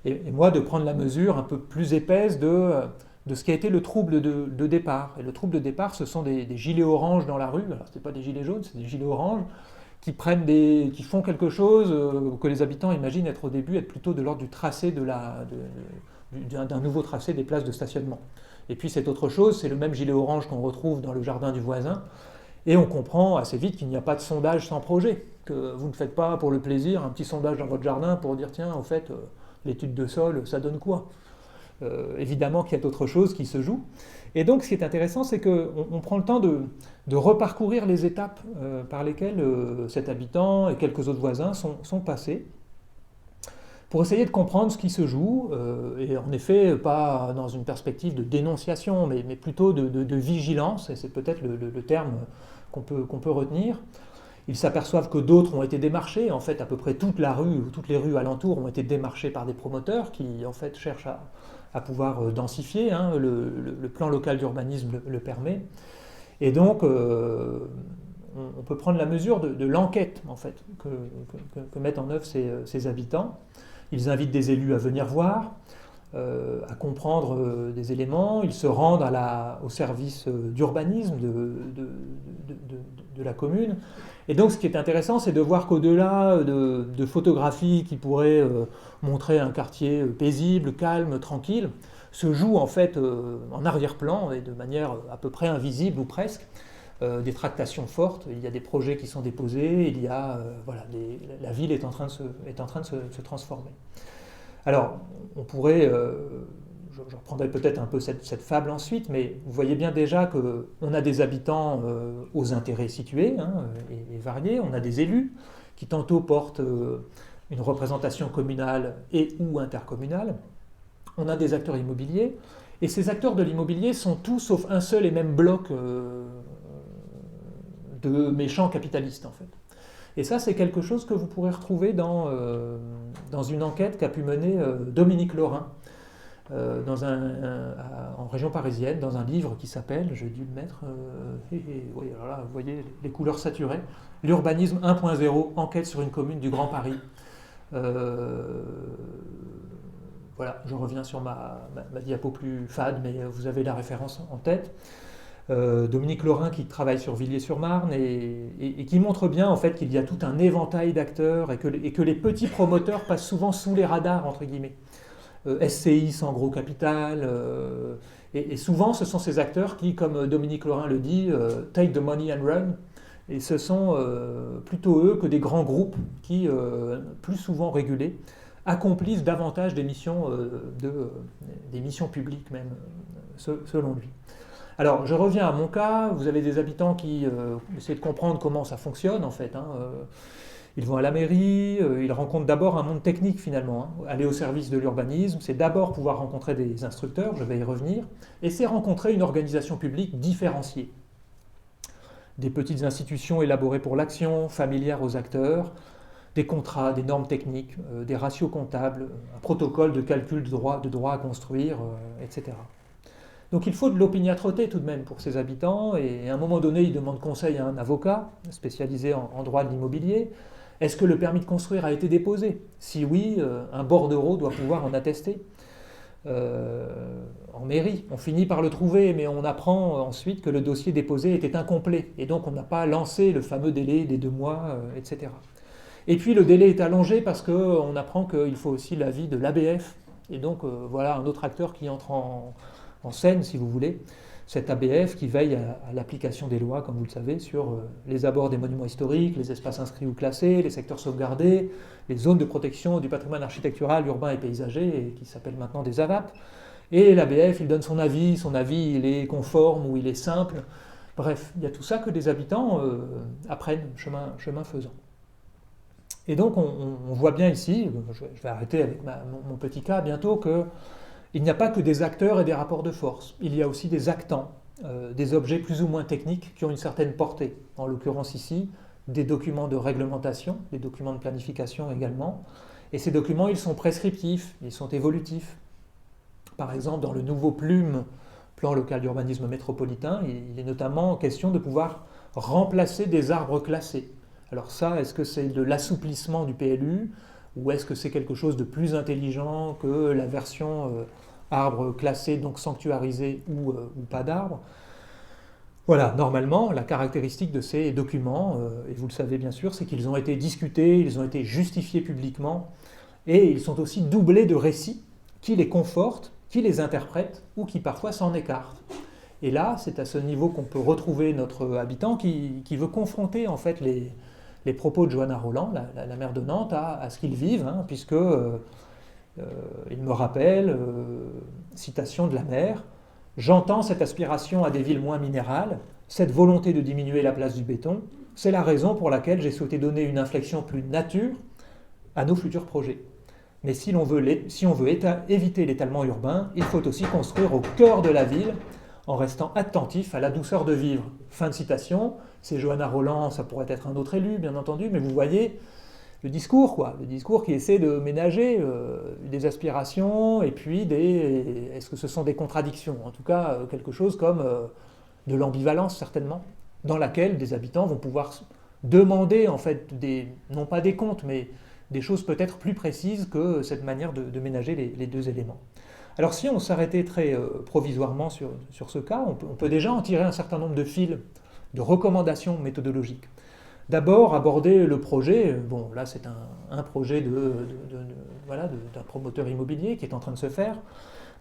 et moi de prendre la mesure un peu plus épaisse de ce qui a été le trouble de départ. Et le trouble de départ, ce sont des gilets oranges dans la rue, alors ce n'est pas des gilets jaunes, c'est des gilets oranges, qui font quelque chose que les habitants imaginent être au début être plutôt de l'ordre du tracé d'un nouveau tracé des places de stationnement. Et puis cette autre chose, c'est le même gilet orange qu'on retrouve dans le jardin du voisin, et on comprend assez vite qu'il n'y a pas de sondage sans projet, que vous ne faites pas pour le plaisir un petit sondage dans votre jardin pour dire tiens, au fait, l'étude de sol, ça donne quoi ? Évidemment qu'il y a d'autres choses qui se jouent. Et donc ce qui est intéressant, c'est qu'on prend le temps de reparcourir les étapes par lesquelles cet habitant et quelques autres voisins sont passés, pour essayer de comprendre ce qui se joue, et en effet, pas dans une perspective de dénonciation, mais plutôt de vigilance, et c'est peut-être le terme qu'on peut retenir. Ils s'aperçoivent que d'autres ont été démarchés, en fait à peu près toute la rue, ou toutes les rues alentours ont été démarchées par des promoteurs qui en fait cherchent à pouvoir densifier, hein, le plan local d'urbanisme le permet. Et donc, on peut prendre la mesure de l'enquête en fait, que mettent en œuvre ces habitants. Ils invitent des élus à venir voir, à comprendre des éléments. Ils se rendent au service d'urbanisme de la commune. Et donc, ce qui est intéressant, c'est de voir qu'au-delà de photographies qui pourraient montrer un quartier paisible, calme, tranquille, se joue en fait en arrière-plan et de manière à peu près invisible ou presque des tractations fortes. Il y a des projets qui sont déposés, il y a la ville est en train de se transformer. Alors, on pourrait, je reprendrai peut-être un peu cette fable ensuite, mais vous voyez bien déjà qu'on a des habitants aux intérêts situés et variés, on a des élus qui tantôt portent une représentation communale et ou intercommunale, on a des acteurs immobiliers, et ces acteurs de l'immobilier sont tous sauf un seul et même bloc de méchants capitalistes en fait. Et ça, c'est quelque chose que vous pourrez retrouver dans une enquête qu'a pu mener Dominique Lorin en région parisienne, dans un livre qui s'appelle, j'ai dû le mettre, oui, alors là, vous voyez les couleurs saturées, L'urbanisme 1.0, enquête sur une commune du Grand Paris. Voilà, je reviens sur ma diapo plus fade, mais vous avez la référence en tête. Dominique Lorin qui travaille sur Villiers-sur-Marne et qui montre bien en fait qu'il y a tout un éventail d'acteurs et que les petits promoteurs passent souvent sous les radars entre guillemets. SCI sans gros capital et souvent ce sont ces acteurs qui, comme Dominique Lorin le dit, take the money and run, et ce sont plutôt eux que des grands groupes qui, plus souvent régulés, accomplissent davantage des missions publiques même, selon lui. Alors, je reviens à mon cas. Vous avez des habitants qui essaient de comprendre comment ça fonctionne, en fait. Ils vont à la mairie, ils rencontrent d'abord un monde technique, finalement. Aller au service de l'urbanisme, c'est d'abord pouvoir rencontrer des instructeurs, je vais y revenir, et c'est rencontrer une organisation publique différenciée. Des petites institutions élaborées pour l'action, familières aux acteurs, des contrats, des normes techniques, des ratios comptables, un protocole de calcul de droit à construire, etc. Donc il faut de l'opiniâtreté tout de même pour ces habitants, et à un moment donné, ils demandent conseil à un avocat spécialisé en droit de l'immobilier. Est-ce que le permis de construire a été déposé ? Si oui, un bordereau doit pouvoir en attester. En mairie, on finit par le trouver, mais on apprend ensuite que le dossier déposé était incomplet, et donc on n'a pas lancé le fameux délai des 2 mois, etc. Et puis le délai est allongé parce qu'on apprend qu'il faut aussi l'avis de l'ABF, et donc voilà un autre acteur qui entre en scène, si vous voulez, cet ABF qui veille à l'application des lois, comme vous le savez, sur les abords des monuments historiques, les espaces inscrits ou classés, les secteurs sauvegardés, les zones de protection du patrimoine architectural, urbain et paysager, et qui s'appellent maintenant des AVAP. Et l'ABF, il donne son avis il est conforme ou il est simple. Bref, il y a tout ça que des habitants apprennent chemin faisant. Et donc on voit bien ici, je vais arrêter avec mon petit cas bientôt, qu'il n'y a pas que des acteurs et des rapports de force. Il y a aussi des actants, des objets plus ou moins techniques qui ont une certaine portée. En l'occurrence ici, des documents de réglementation, des documents de planification également. Et ces documents, ils sont prescriptifs, ils sont évolutifs. Par exemple, dans le nouveau plan plan local d'urbanisme métropolitain, il est notamment question de pouvoir remplacer des arbres classés. Alors ça, est-ce que c'est de l'assouplissement du PLU ou est-ce que c'est quelque chose de plus intelligent que la version arbre classé, donc sanctuarisé ou pas d'arbre? Voilà, normalement, la caractéristique de ces documents, et vous le savez bien sûr, c'est qu'ils ont été discutés, ils ont été justifiés publiquement, et ils sont aussi doublés de récits qui les confortent, qui les interprètent, ou qui parfois s'en écartent. Et là, c'est à ce niveau qu'on peut retrouver notre habitant qui veut confronter en fait les propos de Johanna Rolland, la maire de Nantes, à ce qu'ils vivent, hein, puisque il me rappelle, citation de la maire, « J'entends cette aspiration à des villes moins minérales, cette volonté de diminuer la place du béton, c'est la raison pour laquelle j'ai souhaité donner une inflexion plus nature à nos futurs projets. Mais si on veut éviter l'étalement urbain, il faut aussi construire au cœur de la ville en restant attentif à la douceur de vivre. » Fin de citation, c'est Johanna Rolland, ça pourrait être un autre élu, bien entendu, mais vous voyez le discours, quoi, le discours qui essaie de ménager des aspirations et puis est-ce que ce sont des contradictions? En tout cas, quelque chose comme de l'ambivalence, certainement, dans laquelle des habitants vont pouvoir demander, en fait, non pas des comptes, mais des choses peut-être plus précises que cette manière de ménager les deux éléments. Alors si on s'arrêtait très provisoirement sur ce cas, on peut déjà en tirer un certain nombre de fils, de recommandations méthodologiques. D'abord, aborder le projet, bon là c'est un projet d'un promoteur immobilier qui est en train de se faire,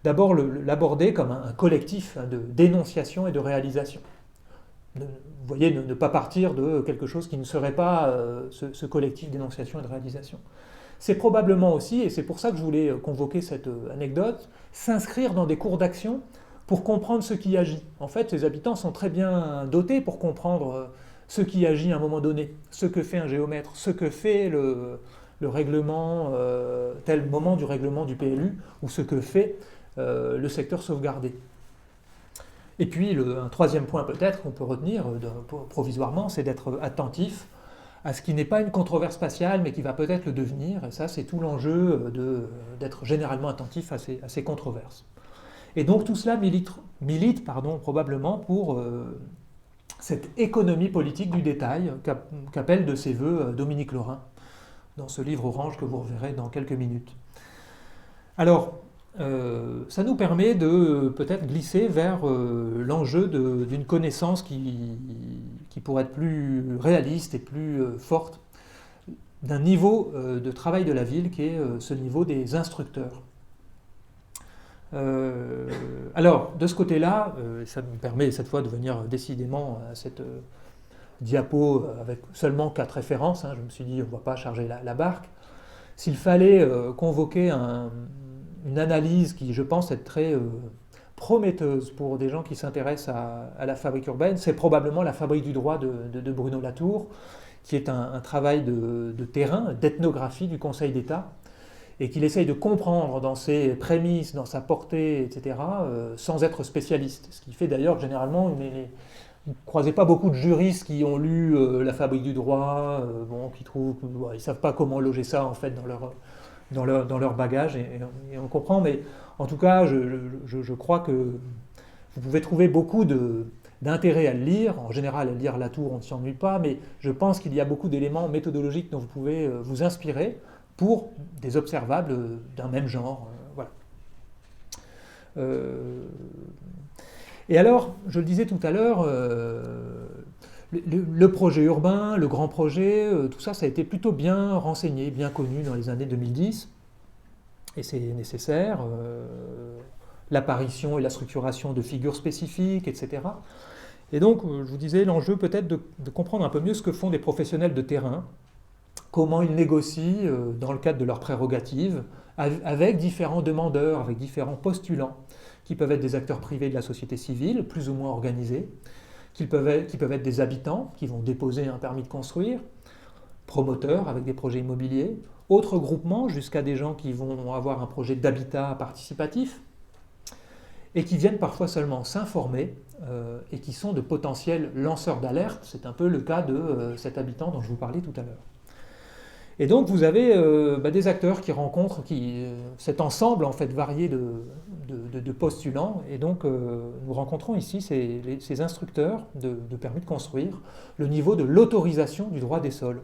d'abord l'aborder comme un collectif de dénonciation et de réalisation. Vous voyez, ne pas partir de quelque chose qui ne serait pas ce collectif d'énonciation et de réalisation. C'est probablement aussi, et c'est pour ça que je voulais convoquer cette anecdote, s'inscrire dans des cours d'action pour comprendre ce qui agit. En fait, les habitants sont très bien dotés pour comprendre ce qui agit à un moment donné, ce que fait un géomètre, ce que fait le règlement, tel moment du règlement du PLU, ou ce que fait le secteur sauvegardé. Et puis, un troisième point peut-être qu'on peut retenir provisoirement, c'est d'être attentif à ce qui n'est pas une controverse spatiale, mais qui va peut-être le devenir. Et ça, c'est tout l'enjeu d'être généralement attentif à ces controverses. Et donc, tout cela milite probablement pour cette économie politique du détail qu'appelle de ses voeux Dominique Lorrain, dans ce livre orange que vous reverrez dans quelques minutes. Alors, ça nous permet de peut-être glisser vers l'enjeu d'une connaissance qui pourrait être plus réaliste et plus forte d'un niveau de travail de la ville qui est ce niveau des instructeurs. Alors, de ce côté-là, ça me permet cette fois de venir décidément à cette diapo avec seulement 4 références. Je me suis dit, on ne va pas charger la barque. S'il fallait convoquer une analyse qui, je pense, est très prometteuse pour des gens qui s'intéressent à la fabrique urbaine, c'est probablement la fabrique du droit de Bruno Latour, qui est un travail de terrain, d'ethnographie du Conseil d'État, et qu'il essaye de comprendre dans ses prémices, dans sa portée, etc., sans être spécialiste. Ce qui fait d'ailleurs que généralement, vous ne croisez pas beaucoup de juristes qui ont lu la fabrique du droit, qui trouvent qu'ils ne savent pas comment loger ça en fait dans leur bagage, et on comprend, mais en tout cas, je crois que vous pouvez trouver beaucoup d'intérêt à le lire. En général, à lire Latour, on ne s'y ennuie pas, mais je pense qu'il y a beaucoup d'éléments méthodologiques dont vous pouvez vous inspirer pour des observables d'un même genre. Voilà. Et alors, je le disais tout à l'heure, le projet urbain, le grand projet, tout ça, ça a été plutôt bien renseigné, bien connu dans les années 2010, et c'est nécessaire, l'apparition et la structuration de figures spécifiques, etc. Et donc, je vous disais, l'enjeu peut-être de comprendre un peu mieux ce que font des professionnels de terrain, comment ils négocient dans le cadre de leurs prérogatives, avec différents demandeurs, avec différents postulants, qui peuvent être des acteurs privés de la société civile, plus ou moins organisés, qui peuvent être des habitants qui vont déposer un permis de construire, promoteurs avec des projets immobiliers, autres groupements jusqu'à des gens qui vont avoir un projet d'habitat participatif et qui viennent parfois seulement s'informer et qui sont de potentiels lanceurs d'alerte. C'est un peu le cas de cet habitant dont je vous parlais tout à l'heure. Et donc vous avez des acteurs qui rencontrent cet ensemble en fait varié de postulants. Et donc nous rencontrons ici ces instructeurs de permis de construire, le niveau de l'autorisation du droit des sols.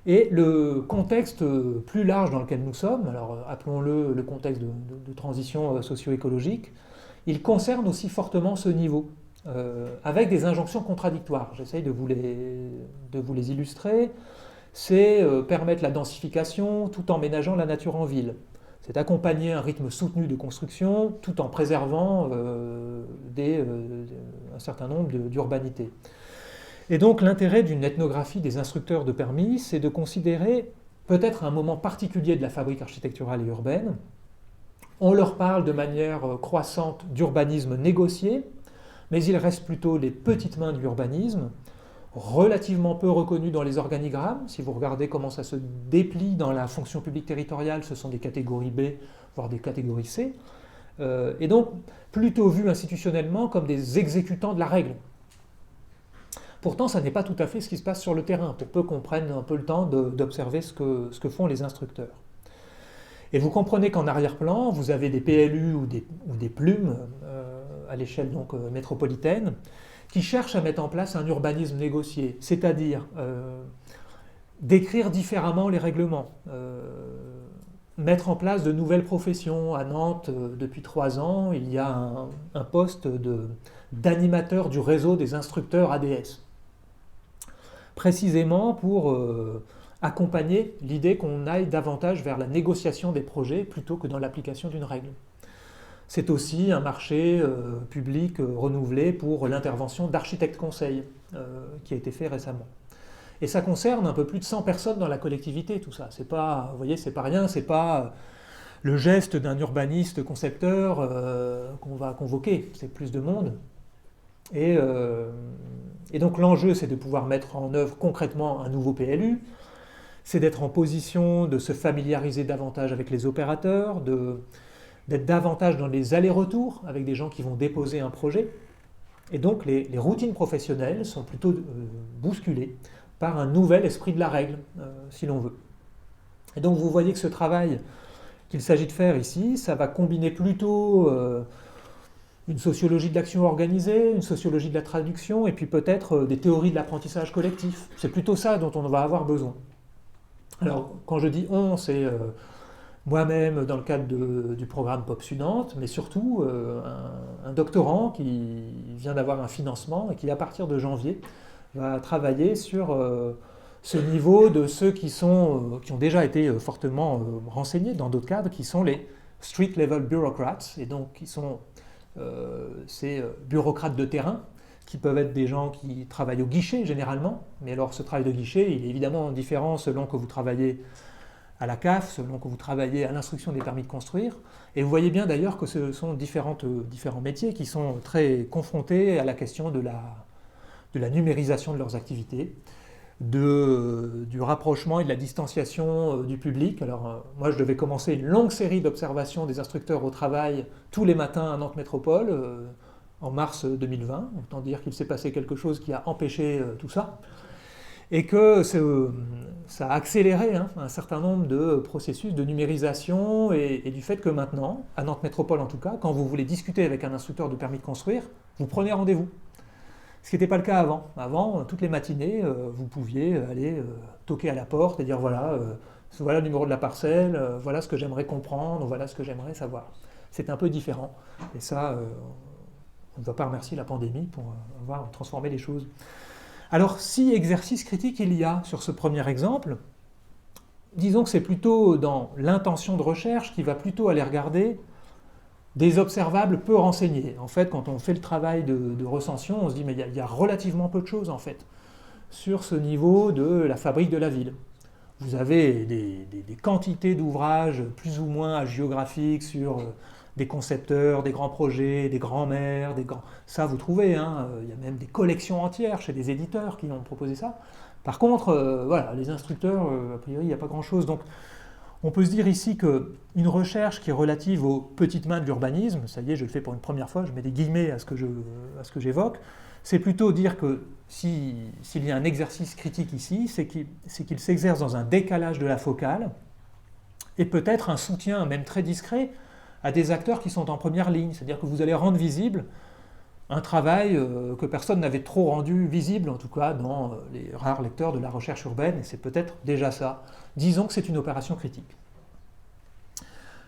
Et le contexte plus large dans lequel nous sommes, alors appelons-le le contexte de transition socio-écologique, il concerne aussi fortement ce niveau, avec des injonctions contradictoires. J'essaye de vous les illustrer. C'est permettre la densification tout en ménageant la nature en ville. C'est accompagner un rythme soutenu de construction tout en préservant un certain nombre d'urbanités. Et donc l'intérêt d'une ethnographie des instructeurs de permis, c'est de considérer peut-être un moment particulier de la fabrique architecturale et urbaine. On leur parle de manière croissante d'urbanisme négocié, mais il reste plutôt les petites mains de l'urbanisme, relativement peu reconnu dans les organigrammes. Si vous regardez comment ça se déplie dans la fonction publique territoriale, ce sont des catégories B, voire des catégories C. Et donc plutôt vu institutionnellement comme des exécutants de la règle. Pourtant, ça n'est pas tout à fait ce qui se passe sur le terrain, pour peu qu'on prenne un peu le temps d'observer ce que font les instructeurs. Et vous comprenez qu'en arrière-plan, vous avez des PLU ou des plumes à l'échelle donc métropolitaine, qui cherchent à mettre en place un urbanisme négocié, c'est-à-dire décrire différemment les règlements, mettre en place de nouvelles professions. À Nantes, depuis 3 ans, il y a un poste d'animateur du réseau des instructeurs ADS, précisément pour accompagner l'idée qu'on aille davantage vers la négociation des projets plutôt que dans l'application d'une règle. C'est aussi un marché public renouvelé pour l'intervention d'architectes conseils qui a été fait récemment. Et ça concerne un peu plus de 100 personnes dans la collectivité, tout ça. C'est pas, vous voyez, c'est pas rien, c'est pas le geste d'un urbaniste concepteur qu'on va convoquer, c'est plus de monde. Et donc l'enjeu, c'est de pouvoir mettre en œuvre concrètement un nouveau PLU, c'est d'être en position de se familiariser davantage avec les opérateurs, d'être davantage dans les allers-retours avec des gens qui vont déposer un projet. Et donc les routines professionnelles sont plutôt bousculées par un nouvel esprit de la règle, si l'on veut. Et donc vous voyez que ce travail qu'il s'agit de faire ici, ça va combiner plutôt une sociologie de l'action organisée, une sociologie de la traduction, et puis peut-être des théories de l'apprentissage collectif. C'est plutôt ça dont on va avoir besoin. Alors quand je dis on, c'est moi-même dans le cadre du programme Pop Sudante, mais surtout un doctorant qui vient d'avoir un financement et qui, à partir de janvier, va travailler sur ce niveau de ceux qui ont déjà été fortement renseignés dans d'autres cadres, qui sont les street level bureaucrats, et donc qui sont ces bureaucrates de terrain, qui peuvent être des gens qui travaillent au guichet généralement, mais alors ce travail de guichet, il est évidemment différent selon que vous travaillez à la CAF, selon que vous travaillez à l'instruction des permis de construire. Et vous voyez bien d'ailleurs que ce sont différents métiers qui sont très confrontés à la question de la numérisation de leurs activités, du rapprochement et de la distanciation du public. Alors moi je devais commencer une longue série d'observations des instructeurs au travail tous les matins à Nantes Métropole en mars 2020, autant dire qu'il s'est passé quelque chose qui a empêché tout ça. Et que ça a accéléré un certain nombre de processus de numérisation et du fait que maintenant, à Nantes Métropole en tout cas, quand vous voulez discuter avec un instructeur de permis de construire, vous prenez rendez-vous. Ce qui n'était pas le cas avant. Avant, toutes les matinées, vous pouviez aller toquer à la porte et dire voilà le numéro de la parcelle, voilà ce que j'aimerais comprendre, voilà ce que j'aimerais savoir. C'est un peu différent. Et ça, on ne va pas remercier la pandémie pour avoir transformé les choses. Alors, si exercice critique il y a sur ce premier exemple, disons que c'est plutôt dans l'intention de recherche qui va plutôt aller regarder des observables peu renseignés. En fait, quand on fait le travail de recension, on se dit mais il y a relativement peu de choses en fait sur ce niveau de la fabrique de la ville. Vous avez des quantités d'ouvrages plus ou moins hagiographiques sur des concepteurs, des grands projets, des grands maires, ça vous trouvez, il y a même des collections entières chez des éditeurs qui ont proposé ça. Par contre, voilà, les instructeurs, a priori, il n'y a pas grand-chose. Donc, On peut se dire ici qu'une recherche qui est relative aux petites mains de l'urbanisme, ça y est, je le fais pour une première fois, je mets des guillemets à ce que j'évoque, c'est plutôt dire que s'il y a un exercice critique ici, c'est qu'il s'exerce dans un décalage de la focale et peut-être un soutien, même très discret, à des acteurs qui sont en première ligne. C'est-à-dire que vous allez rendre visible un travail que personne n'avait trop rendu visible, en tout cas dans les rares lecteurs de la recherche urbaine, et c'est peut-être déjà ça. Disons que c'est une opération critique.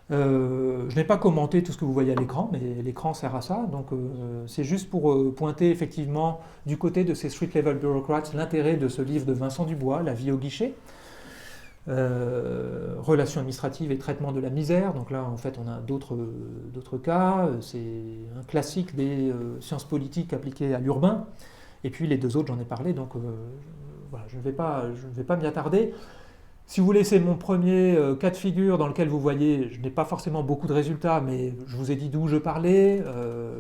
Je n'ai pas commenté tout ce que vous voyez à l'écran, mais l'écran sert à ça, donc c'est juste pour pointer effectivement du côté de ces street level bureaucrats l'intérêt de ce livre de Vincent Dubois, La vie au guichet, relations administratives et traitement de la misère. Donc là en fait on a d'autres cas, c'est un classique des sciences politiques appliquées à l'urbain, et puis les deux autres j'en ai parlé, donc voilà, je ne vais pas m'y attarder. Si vous voulez, c'est mon premier cas de figure dans lequel vous voyez, je n'ai pas forcément beaucoup de résultats, mais je vous ai dit d'où je parlais,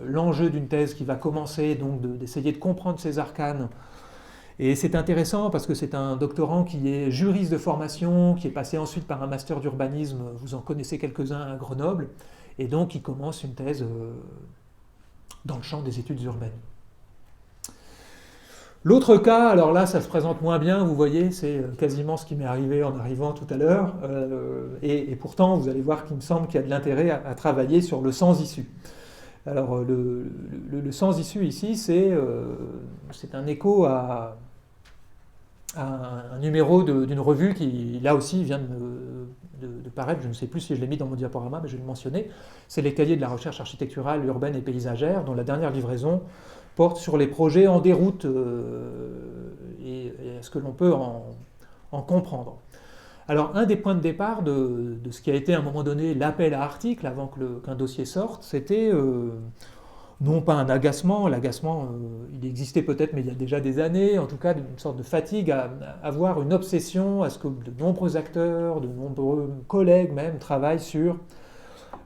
l'enjeu d'une thèse qui va commencer, donc d'essayer de comprendre ces arcanes. Et c'est intéressant parce que c'est un doctorant qui est juriste de formation, qui est passé ensuite par un master d'urbanisme, vous en connaissez quelques-uns à Grenoble, et donc il commence une thèse dans le champ des études urbaines. L'autre cas, alors là, ça se présente moins bien, vous voyez, c'est quasiment ce qui m'est arrivé en arrivant tout à l'heure, et pourtant, vous allez voir qu'il me semble qu'il y a de l'intérêt à travailler sur le sans-issue. Alors, le sans-issue ici, c'est un écho à un numéro d'une revue qui, là aussi, vient de paraître, je ne sais plus si je l'ai mis dans mon diaporama, mais je vais le mentionner, c'est les cahiers de la recherche architecturale, urbaine et paysagère, dont la dernière livraison porte sur les projets en déroute et ce que l'on peut en comprendre. Alors, un des points de départ de ce qui a été à un moment donné l'appel à article avant qu'un dossier sorte, c'était non pas un agacement, l'agacement il existait peut-être mais il y a déjà des années, en tout cas une sorte de fatigue à avoir une obsession à ce que de nombreux acteurs, de nombreux collègues même travaillent sur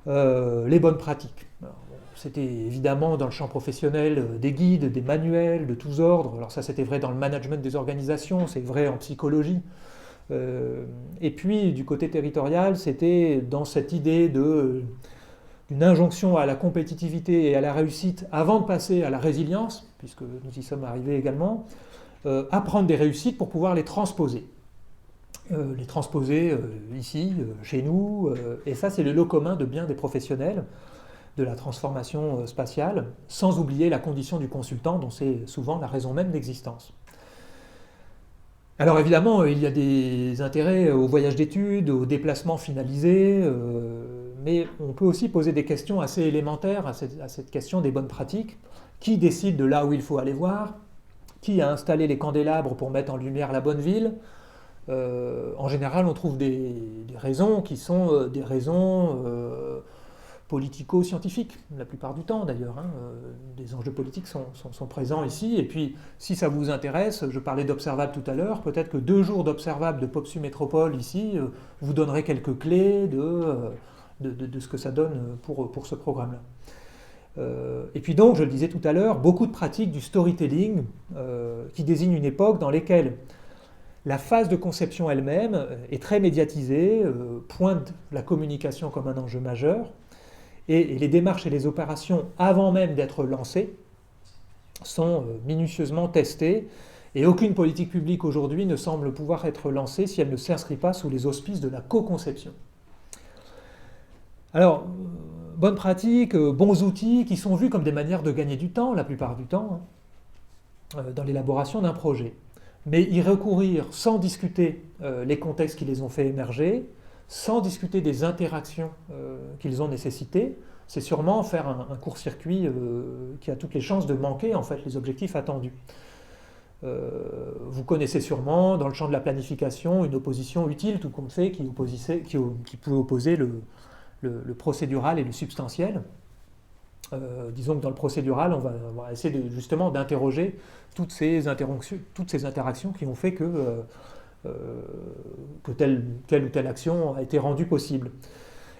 les bonnes pratiques. Alors, c'était évidemment dans le champ professionnel des guides, des manuels de tous ordres. Alors ça c'était vrai dans le management des organisations, c'est vrai en psychologie. Et puis du côté territorial, c'était dans cette idée d'une injonction à la compétitivité et à la réussite avant de passer à la résilience, puisque nous y sommes arrivés également, apprendre des réussites pour pouvoir les transposer. Ici, chez nous, et ça c'est le lot commun de bien des professionnels de la transformation spatiale, sans oublier la condition du consultant, dont c'est souvent la raison même d'existence. Alors évidemment, il y a des intérêts au voyage d'études, au déplacement finalisé, mais on peut aussi poser des questions assez élémentaires à cette question des bonnes pratiques. Qui décide de là où il faut aller voir? Qui a installé les candélabres pour mettre en lumière la bonne ville? En général, on trouve des raisons qui sont des raisons politico-scientifiques, la plupart du temps d'ailleurs. Des enjeux politiques sont présents ici. Et puis, si ça vous intéresse, je parlais d'Observable tout à l'heure, peut-être que 2 jours d'Observable de Popsu Métropole ici vous donnerait quelques clés de ce que ça donne pour ce programme-là. Et puis donc, je le disais tout à l'heure, beaucoup de pratiques du storytelling qui désignent une époque dans laquelle la phase de conception elle-même est très médiatisée, pointe la communication comme un enjeu majeur, et les démarches et les opérations, avant même d'être lancées, sont minutieusement testées, et aucune politique publique aujourd'hui ne semble pouvoir être lancée si elle ne s'inscrit pas sous les auspices de la co-conception. Alors, bonnes pratiques, bons outils qui sont vus comme des manières de gagner du temps, la plupart du temps, dans l'élaboration d'un projet. Mais y recourir sans discuter les contextes qui les ont fait émerger, sans discuter des interactions qu'ils ont nécessitées, c'est sûrement faire un court-circuit qui a toutes les chances de manquer en fait les objectifs attendus. Vous connaissez sûrement dans le champ de la planification une opposition utile tout compte fait qui peut opposer le procédural et le substantiel. Disons que dans le procédural, on va essayer justement d'interroger toutes ces interactions qui ont fait que telle ou telle action a été rendue possible.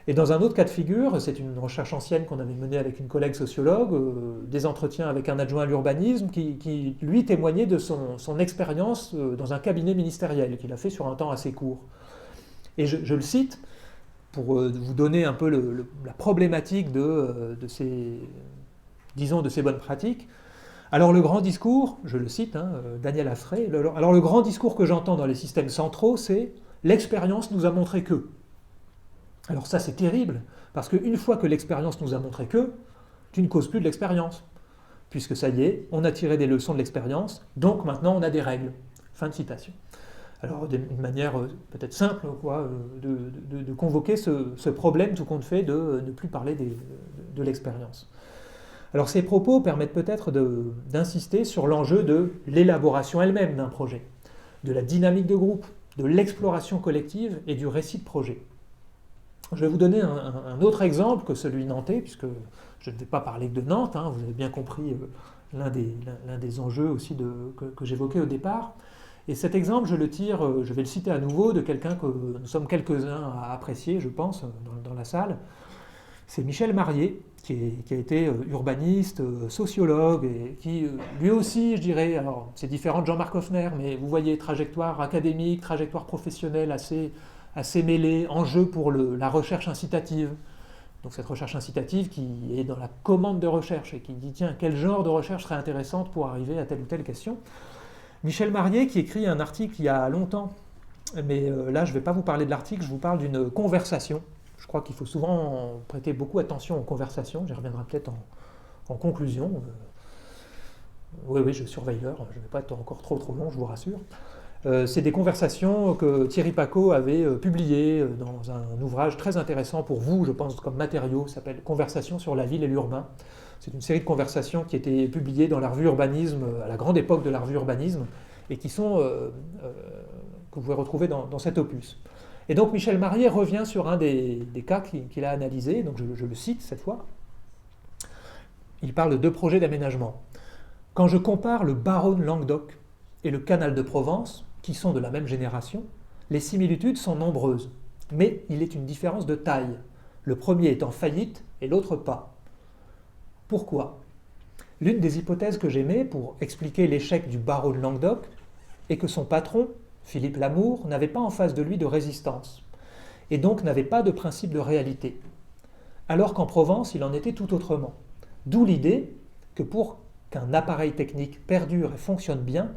Et dans un autre cas de figure, c'est une recherche ancienne qu'on avait menée avec une collègue sociologue, des entretiens avec un adjoint à l'urbanisme qui lui témoignait de son expérience dans un cabinet ministériel qu'il a fait sur un temps assez court. Et je le cite, pour vous donner un peu la problématique de ces bonnes pratiques. Alors le grand discours, je le cite, Daniel Affray, alors le grand discours que j'entends dans les systèmes centraux, c'est « l'expérience nous a montré que ». Alors ça c'est terrible, parce qu'une fois que l'expérience nous a montré que, tu ne causes plus de l'expérience, puisque ça y est, on a tiré des leçons de l'expérience, donc maintenant on a des règles. Fin de citation. Alors d'une manière peut-être simple de convoquer ce problème tout compte fait de ne plus parler de l'expérience. Alors ces propos permettent peut-être d'insister sur l'enjeu de l'élaboration elle-même d'un projet, de la dynamique de groupe, de l'exploration collective et du récit de projet. Je vais vous donner un autre exemple que celui nantais, puisque je ne vais pas parler que de Nantes, vous avez bien compris l'un des enjeux aussi que j'évoquais au départ. Et cet exemple, je vais le citer à nouveau de quelqu'un que nous sommes quelques-uns à apprécier, je pense, dans la salle. C'est Michel Marié, qui a été urbaniste, sociologue, et qui, lui aussi, je dirais, alors c'est différent de Jean-Marc Hoffner, mais vous voyez, trajectoire académique, trajectoire professionnelle assez mêlée, enjeu pour la recherche incitative. Donc cette recherche incitative qui est dans la commande de recherche et qui dit, tiens, quel genre de recherche serait intéressante pour arriver à telle ou telle question. Michel Marié qui écrit un article il y a longtemps, mais là je ne vais pas vous parler de l'article, je vous parle d'une conversation. Je crois qu'il faut souvent prêter beaucoup attention aux conversations, j'y reviendrai peut-être en conclusion. Oui, je surveille l'heure, je ne vais pas être encore trop long, je vous rassure. C'est des conversations que Thierry Pacaud avait publiées dans un ouvrage très intéressant pour vous, je pense, comme matériau, qui s'appelle « Conversations sur la ville et l'urbain ». C'est une série de conversations qui étaient publiées dans la revue Urbanisme, à la grande époque de la revue Urbanisme, et qui sont, que vous pouvez retrouver dans cet opus. Et donc Michel Marié revient sur un des cas qu'il a analysé, donc je le cite cette fois. Il parle de 2 projets d'aménagement. Quand je compare le Baronne Languedoc et le Canal de Provence, qui sont de la même génération, les similitudes sont nombreuses, mais il est une différence de taille. Le premier est en faillite et l'autre pas. Pourquoi ? L'une des hypothèses que j'émets pour expliquer l'échec du barreau de Languedoc est que son patron, Philippe Lamour, n'avait pas en face de lui de résistance, et donc n'avait pas de principe de réalité. Alors qu'en Provence, il en était tout autrement. D'où l'idée que pour qu'un appareil technique perdure et fonctionne bien,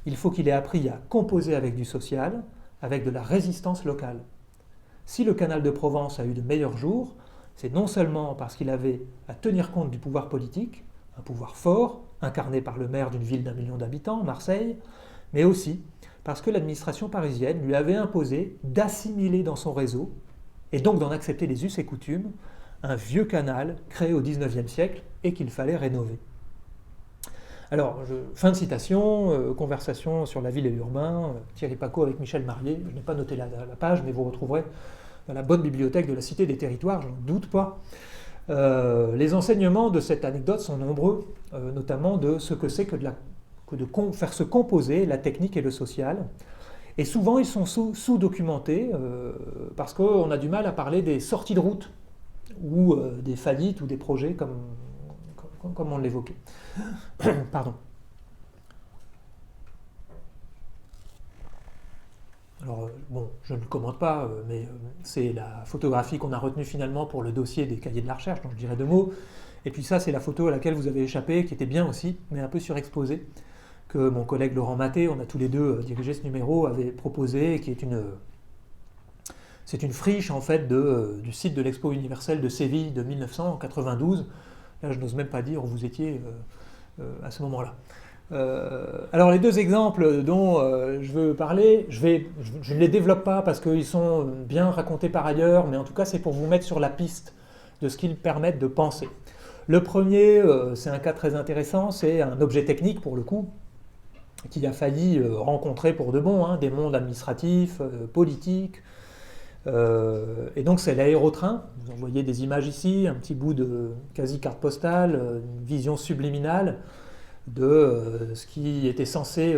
il faut qu'il ait appris à composer avec du social, avec de la résistance locale. Si le canal de Provence a eu de meilleurs jours, c'est non seulement parce qu'il avait à tenir compte du pouvoir politique, un pouvoir fort, incarné par le maire d'une ville d'1 million d'habitants, Marseille, mais aussi parce que l'administration parisienne lui avait imposé d'assimiler dans son réseau, et donc d'en accepter les us et coutumes, un vieux canal créé au XIXe siècle et qu'il fallait rénover. Alors, fin de citation, conversation sur la ville et l'urbain, Thierry Pacaud avec Michel Marié, je n'ai pas noté la page, mais vous retrouverez dans la bonne bibliothèque de la Cité des Territoires, je n'en doute pas. Les enseignements de cette anecdote sont nombreux, notamment de ce que c'est que de faire se composer la technique et le social. Et souvent, ils sont sous-documentés, parce qu'on a du mal à parler des sorties de route, ou des faillites, ou des projets comme on l'évoquait. Pardon. Alors, bon, je ne le commente pas, mais c'est la photographie qu'on a retenue finalement pour le dossier des cahiers de la recherche, donc je dirais 2 mots. Et puis ça, c'est la photo à laquelle vous avez échappé, qui était bien aussi, mais un peu surexposée, que mon collègue Laurent Maté, on a tous les deux dirigé ce numéro, avait proposé, qui est c'est une friche en fait du site de l'Expo universelle de Séville de 1992. Là, je n'ose même pas dire où vous étiez à ce moment-là. Alors les 2 exemples dont je veux parler, je ne les développe pas parce qu'ils sont bien racontés par ailleurs, mais en tout cas c'est pour vous mettre sur la piste de ce qu'ils permettent de penser. Le premier, c'est un cas très intéressant, c'est un objet technique pour le coup, qui a failli rencontrer pour de bon des mondes administratifs, politiques. Et donc c'est l'aérotrain, vous en voyez des images ici, un petit bout de quasi-carte postale, une vision subliminale de ce qui était censé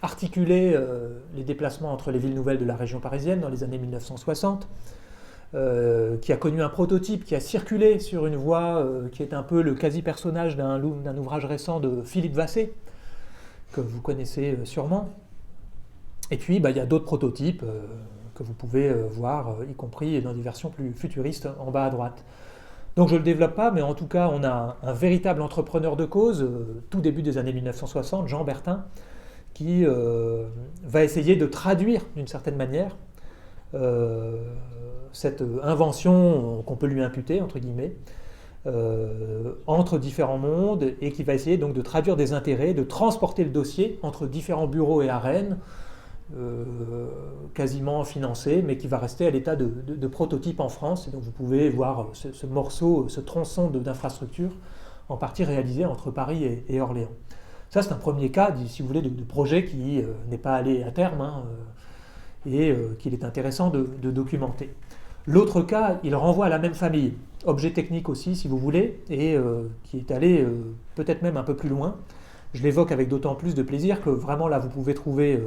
articuler les déplacements entre les villes nouvelles de la région parisienne dans les années 1960, qui a connu un prototype qui a circulé sur une voie qui est un peu le quasi-personnage d'un ouvrage récent de Philippe Vassé, que vous connaissez sûrement. Et puis il y a d'autres prototypes que vous pouvez voir, y compris dans des versions plus futuristes en bas à droite. Donc je ne le développe pas, mais en tout cas, on a un véritable entrepreneur de cause, tout début des années 1960, Jean Bertin, qui va essayer de traduire d'une certaine manière cette invention qu'on peut lui imputer, entre guillemets, entre différents mondes, et qui va essayer donc de traduire des intérêts, de transporter le dossier entre différents bureaux et arènes, quasiment financés, mais qui va rester à l'état de prototype en France. Et donc vous pouvez voir ce morceau, ce tronçon d'infrastructure, en partie réalisé entre Paris et Orléans. Ça, c'est un premier cas, si vous voulez, de projet qui n'est pas allé à terme, et qu'il est intéressant de documenter. L'autre cas, il renvoie à la même famille, objet technique aussi, si vous voulez, et qui est allé peut-être même un peu plus loin. Je l'évoque avec d'autant plus de plaisir que vraiment là, vous pouvez trouver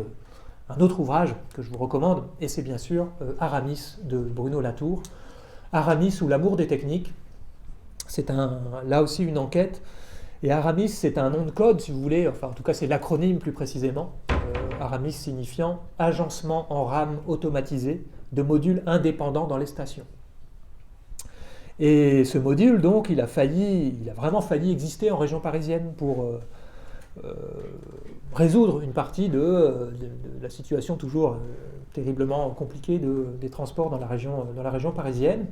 un autre ouvrage que je vous recommande, et c'est bien sûr Aramis de Bruno Latour. Aramis ou l'amour des techniques, c'est là aussi une enquête, et Aramis c'est un nom de code si vous voulez, enfin en tout cas c'est l'acronyme plus précisément, Aramis signifiant agencement en RAM automatisé de modules indépendants dans les stations. Et ce module donc il a vraiment failli exister en région parisienne pour résoudre une partie de la situation toujours terriblement compliquée des transports dans la région parisienne.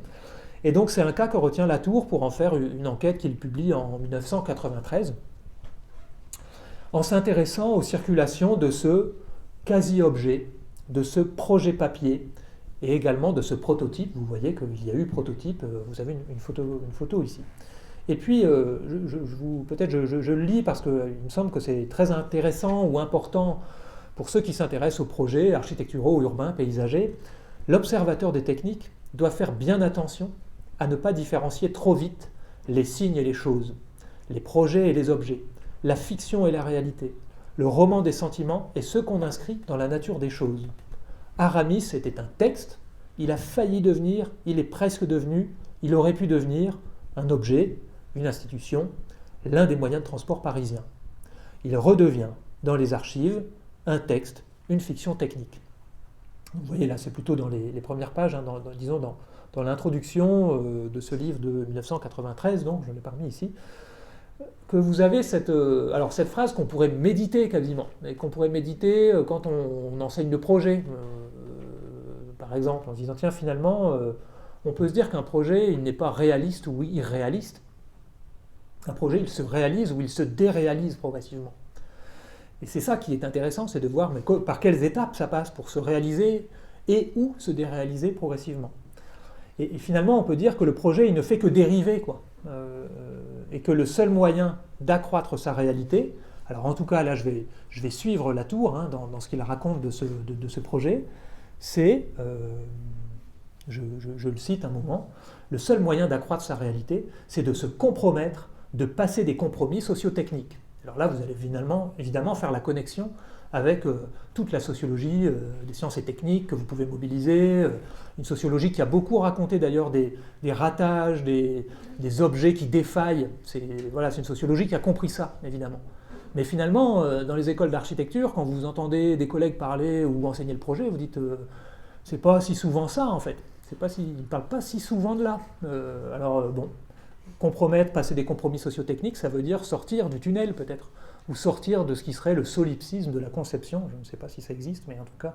Et donc c'est un cas que retient Latour pour en faire une enquête qu'il publie en 1993, en s'intéressant aux circulations de ce quasi-objet, de ce projet papier, et également de ce prototype. Vous voyez qu'il y a eu prototype, vous avez une photo ici. Et puis, peut-être je le lis parce qu'il me semble que c'est très intéressant ou important pour ceux qui s'intéressent aux projets architecturaux, urbains, paysagers. L'observateur des techniques doit faire bien attention à ne pas différencier trop vite les signes et les choses, les projets et les objets, la fiction et la réalité, le roman des sentiments et ce qu'on inscrit dans la nature des choses. Aramis était un texte, il a failli devenir, il est presque devenu, il aurait pu devenir un objet, une institution, l'un des moyens de transport parisiens. Il redevient, dans les archives, un texte, une fiction technique. Vous voyez là, c'est plutôt dans les premières pages, disons dans l'introduction de ce livre de 1993, donc je l'ai pas remis ici, que vous avez cette phrase qu'on pourrait méditer quasiment, et qu'on pourrait méditer quand on enseigne le projet, par exemple, en se disant tiens finalement, on peut se dire qu'un projet il n'est pas réaliste ou irréaliste. Un projet, il se réalise ou il se déréalise progressivement. Et c'est ça qui est intéressant, c'est de voir par quelles étapes ça passe pour se réaliser et ou se déréaliser progressivement. Et finalement, on peut dire que le projet, il ne fait que dériver, quoi. Et que le seul moyen d'accroître sa réalité, alors en tout cas, là, je vais suivre Latour dans ce qu'il raconte de ce projet, c'est, je le cite un moment, le seul moyen d'accroître sa réalité, c'est de se compromettre, de passer des compromis socio-techniques. Alors là, vous allez évidemment faire la connexion avec toute la sociologie des sciences et techniques que vous pouvez mobiliser, une sociologie qui a beaucoup raconté d'ailleurs des ratages, des objets qui défaillent. C'est une sociologie qui a compris ça, évidemment. Mais finalement, dans les écoles d'architecture, quand vous entendez des collègues parler ou enseigner le projet, vous dites c'est pas si souvent ça en fait. Ils ne parlent pas si souvent de là. Compromettre, passer des compromis socio-techniques, ça veut dire sortir du tunnel peut-être, ou sortir de ce qui serait le solipsisme de la conception. Je ne sais pas si ça existe, mais en tout cas,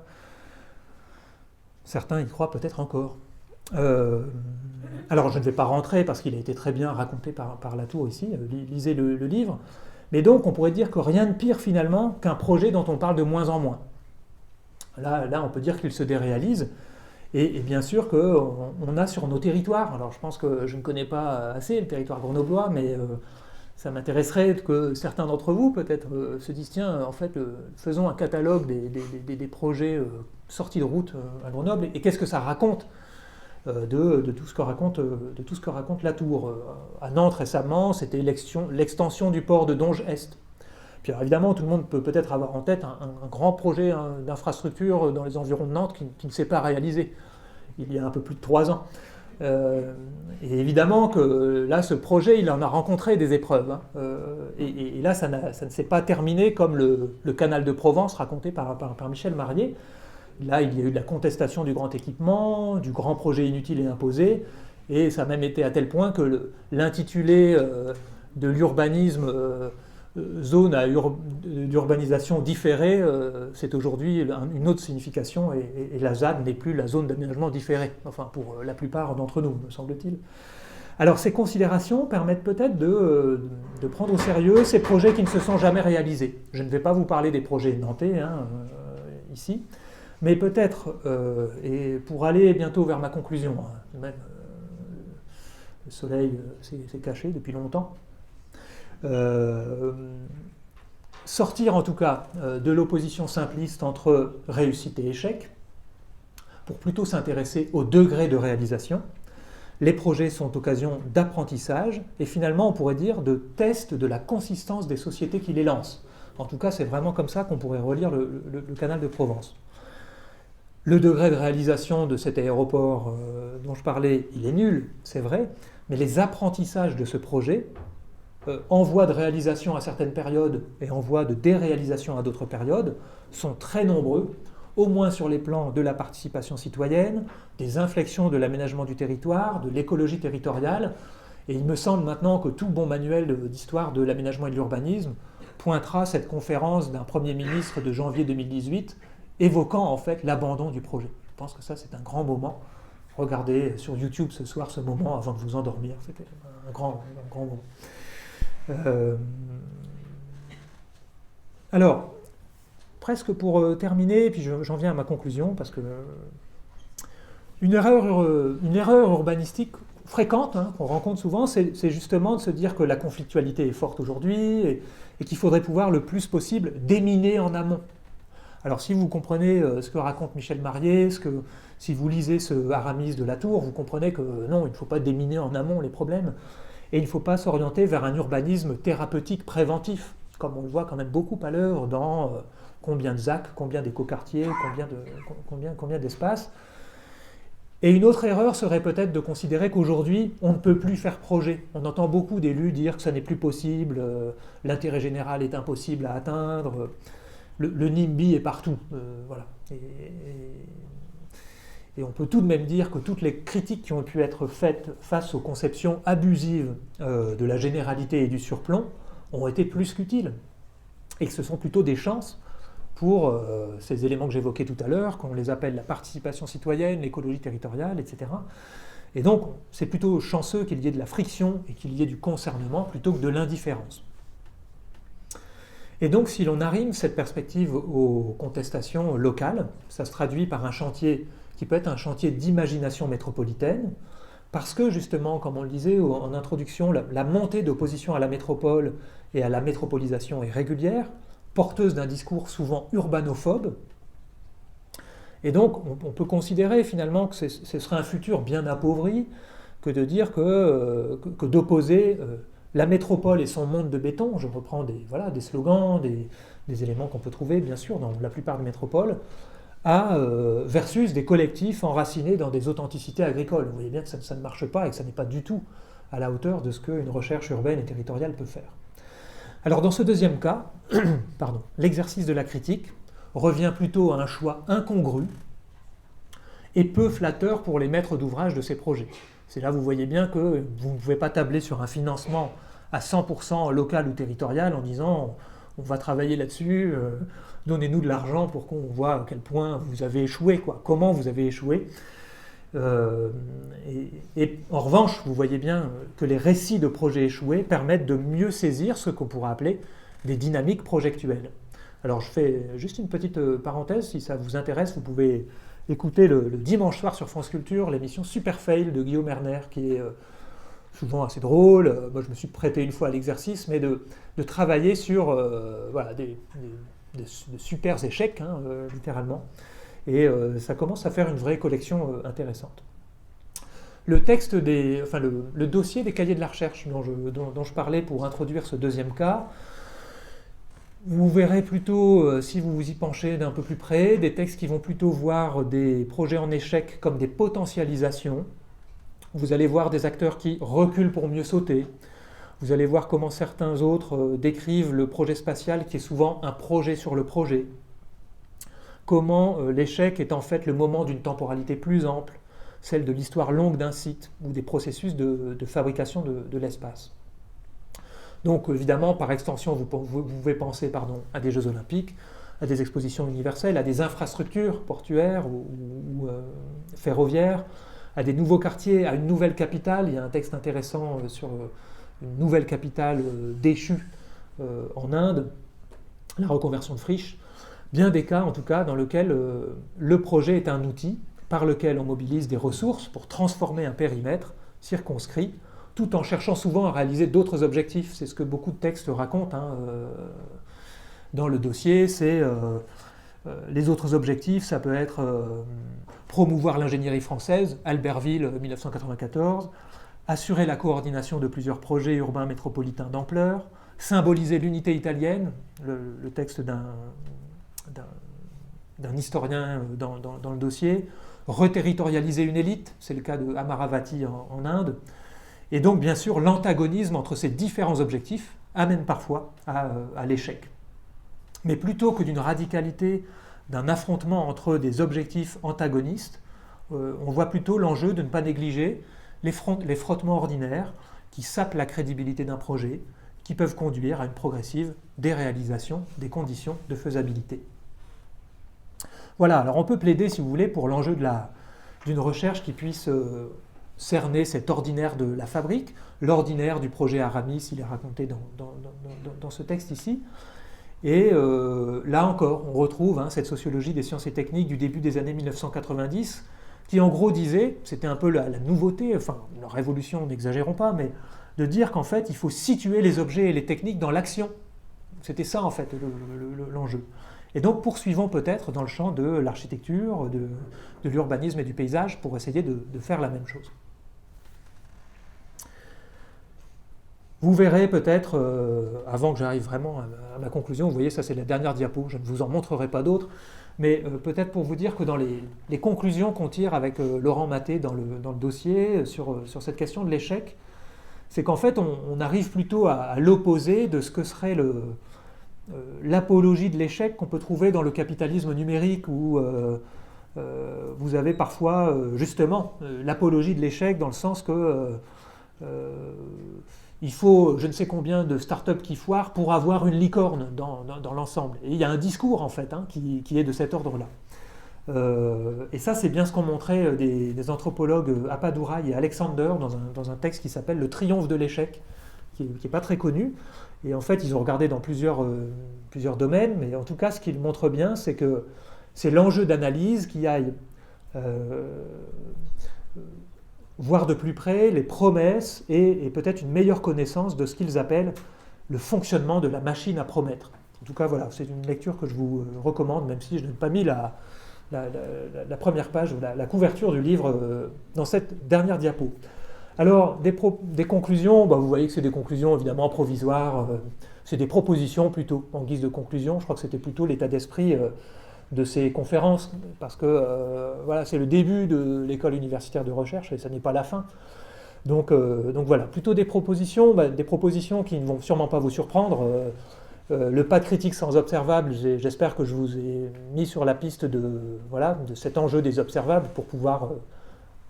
certains y croient peut-être encore. Alors je ne vais pas rentrer parce qu'il a été très bien raconté par Latour ici, lisez le livre, mais donc on pourrait dire que rien de pire finalement qu'un projet dont on parle de moins en moins. Là on peut dire qu'il se déréalise. Et bien sûr qu'on a sur nos territoires, alors je pense que je ne connais pas assez le territoire grenoblois, mais ça m'intéresserait que certains d'entre vous peut-être se disent tiens, en fait, faisons un catalogue des projets sortis de route à Grenoble, et qu'est-ce que ça raconte de tout ce que raconte Latour. À Nantes récemment, c'était l'extension du port de Donge-Est. Puis alors, évidemment, tout le monde peut peut-être avoir en tête un grand projet d'infrastructure dans les environs de Nantes qui ne s'est pas réalisé il y a un peu plus de 3 ans. Et évidemment que là, ce projet, il en a rencontré des épreuves. Et là, ça ne s'est pas terminé comme le canal de Provence raconté par Michel Marié. Là, il y a eu de la contestation du grand équipement, du grand projet inutile et imposé, et ça a même été à tel point que l'intitulé de l'urbanisme zone d'urbanisation différée, c'est aujourd'hui une autre signification, et la ZAD n'est plus la zone d'aménagement différé, enfin pour la plupart d'entre nous, me semble-t-il. Alors ces considérations permettent peut-être de prendre au sérieux ces projets qui ne se sont jamais réalisés. Je ne vais pas vous parler des projets nantais ici, mais peut-être, et pour aller bientôt vers ma conclusion, même le soleil s'est caché depuis longtemps, sortir en tout cas de l'opposition simpliste entre réussite et échec, pour plutôt s'intéresser au degré de réalisation. Les projets sont occasion d'apprentissage et finalement on pourrait dire de test de la consistance des sociétés qui les lancent. En tout cas c'est vraiment comme ça qu'on pourrait relire le canal de Provence. Le degré de réalisation de cet aéroport dont je parlais, il est nul, c'est vrai, mais les apprentissages de ce projet, en voie de réalisation à certaines périodes et en voie de déréalisation à d'autres périodes, sont très nombreux, au moins sur les plans de la participation citoyenne, des inflexions de l'aménagement du territoire, de l'écologie territoriale, et il me semble maintenant que tout bon manuel d'histoire de l'aménagement et de l'urbanisme pointera cette conférence d'un Premier ministre de janvier 2018, évoquant en fait l'abandon du projet. Je pense que ça c'est un grand moment. Regardez sur YouTube ce soir ce moment avant de vous endormir, c'était un grand moment. Alors, presque pour terminer, puis j'en viens à ma conclusion, parce que une erreur urbanistique fréquente, qu'on rencontre souvent, c'est justement de se dire que la conflictualité est forte aujourd'hui et qu'il faudrait pouvoir le plus possible déminer en amont. Alors si vous comprenez ce que raconte Michel Marié, si vous lisez ce Aramis de Latour, vous comprenez que non, il ne faut pas déminer en amont les problèmes. Et il ne faut pas s'orienter vers un urbanisme thérapeutique préventif, comme on le voit quand même beaucoup à l'œuvre dans combien de ZAC, combien d'écoquartiers, combien d'espaces. Et une autre erreur serait peut-être de considérer qu'aujourd'hui, on ne peut plus faire projet. On entend beaucoup d'élus dire que ça n'est plus possible, l'intérêt général est impossible à atteindre, le NIMBY est partout. Voilà. Et on peut tout de même dire que toutes les critiques qui ont pu être faites face aux conceptions abusives de la généralité et du surplomb ont été plus qu'utiles. Et que ce sont plutôt des chances pour ces éléments que j'évoquais tout à l'heure, qu'on les appelle la participation citoyenne, l'écologie territoriale, etc. Et donc, c'est plutôt chanceux qu'il y ait de la friction et qu'il y ait du concernement plutôt que de l'indifférence. Et donc, si l'on arrime cette perspective aux contestations locales, ça se traduit par un chantier qui peut être un chantier d'imagination métropolitaine, parce que justement, comme on le disait en introduction, la montée d'opposition à la métropole et à la métropolisation est régulière, porteuse d'un discours souvent urbanophobe. Et donc, on peut considérer finalement que ce serait un futur bien appauvri que de dire que d'opposer la métropole et son monde de béton, je reprends des slogans, des éléments qu'on peut trouver bien sûr dans la plupart des métropoles, versus des collectifs enracinés dans des authenticités agricoles. Vous voyez bien que ça ne marche pas et que ça n'est pas du tout à la hauteur de ce qu'une recherche urbaine et territoriale peut faire. Alors dans ce deuxième cas, l'exercice de la critique revient plutôt à un choix incongru et peu flatteur pour les maîtres d'ouvrage de ces projets. C'est là vous voyez bien que vous ne pouvez pas tabler sur un financement à 100% local ou territorial en disant on va travailler là-dessus, donnez-nous de l'argent pour qu'on voit à quel point vous avez échoué, comment vous avez échoué. Et en revanche, vous voyez bien que les récits de projets échoués permettent de mieux saisir ce qu'on pourrait appeler des dynamiques projectuelles. Alors je fais juste une petite parenthèse, si ça vous intéresse, vous pouvez écouter le dimanche soir sur France Culture l'émission Super Fail de Guillaume Erner, qui est souvent assez drôle. Moi je me suis prêté une fois à l'exercice, mais de travailler sur de super échecs, littéralement. Et ça commence à faire une vraie collection intéressante. Le texte le dossier des cahiers de la recherche dont je parlais pour introduire ce deuxième cas, vous verrez plutôt, si vous vous y penchez d'un peu plus près, des textes qui vont plutôt voir des projets en échec comme des potentialisations. Vous allez voir des acteurs qui reculent pour mieux sauter. Vous allez voir comment certains autres décrivent le projet spatial qui est souvent un projet sur le projet. comment l'échec est en fait le moment d'une temporalité plus ample, celle de l'histoire longue d'un site ou des processus de fabrication de l'espace. Donc évidemment, par extension, vous pouvez penser à des Jeux Olympiques, à des expositions universelles, à des infrastructures portuaires ou ferroviaires, à des nouveaux quartiers, à une nouvelle capitale. Il y a un texte intéressant sur une nouvelle capitale déchue en Inde, la reconversion de friches. Bien des cas, en tout cas, dans lesquels le projet est un outil par lequel on mobilise des ressources pour transformer un périmètre circonscrit, tout en cherchant souvent à réaliser d'autres objectifs. C'est ce que beaucoup de textes racontent dans le dossier. C'est les autres objectifs, ça peut être promouvoir l'ingénierie française, Albertville 1994, assurer la coordination de plusieurs projets urbains métropolitains d'ampleur, symboliser l'unité italienne, le texte d'un historien dans le dossier, reterritorialiser une élite, c'est le cas de Amaravati en Inde, et donc bien sûr l'antagonisme entre ces différents objectifs amène parfois à l'échec. Mais plutôt que d'une radicalité, d'un affrontement entre des objectifs antagonistes, on voit plutôt l'enjeu de ne pas négliger les frottements ordinaires qui sapent la crédibilité d'un projet, qui peuvent conduire à une progressive déréalisation des conditions de faisabilité. Voilà, alors on peut plaider, si vous voulez, pour l'enjeu d'une recherche qui puisse cerner cet ordinaire de la fabrique, l'ordinaire du projet Aramis, il est raconté dans ce texte ici. Et là encore, on retrouve cette sociologie des sciences et techniques du début des années 1990, qui en gros disait, c'était un peu la nouveauté, enfin la révolution, n'exagérons pas, mais de dire qu'en fait, il faut situer les objets et les techniques dans l'action. C'était ça, en fait, l'enjeu. Et donc, poursuivons peut-être dans le champ de l'architecture, de l'urbanisme et du paysage pour essayer de faire la même chose. Vous verrez peut-être, avant que j'arrive vraiment à ma conclusion, vous voyez, ça c'est la dernière diapo, je ne vous en montrerai pas d'autres, mais peut-être pour vous dire que dans les conclusions qu'on tire avec Laurent Maté dans le dossier sur cette question de l'échec, c'est qu'en fait on arrive plutôt à l'opposé de ce que serait l'apologie de l'échec qu'on peut trouver dans le capitalisme numérique où vous avez parfois justement l'apologie de l'échec dans le sens que il faut je ne sais combien de startups qui foirent pour avoir une licorne dans l'ensemble. Et il y a un discours en fait qui est de cet ordre-là. Et ça c'est bien ce qu'ont montré des anthropologues Appadurai et Alexander dans un texte qui s'appelle « Le triomphe de l'échec », qui n'est pas très connu. Et en fait ils ont regardé dans plusieurs domaines, mais en tout cas ce qu'ils montrent bien c'est que c'est l'enjeu d'analyse qui aille voir de plus près les promesses et peut-être une meilleure connaissance de ce qu'ils appellent le fonctionnement de la machine à promettre. En tout cas, voilà, c'est une lecture que je vous recommande, même si je n'ai pas mis la première page, la couverture du livre dans cette dernière diapo. Alors, des conclusions, vous voyez que c'est des conclusions évidemment provisoires, c'est des propositions plutôt en guise de conclusion. Je crois que c'était plutôt l'état d'esprit de ces conférences, parce que voilà, c'est le début de l'école universitaire de recherche et ça n'est pas la fin. Donc voilà, plutôt des propositions qui ne vont sûrement pas vous surprendre. Le pas de critique sans observables, j'espère que je vous ai mis sur la piste de cet enjeu des observables pour pouvoir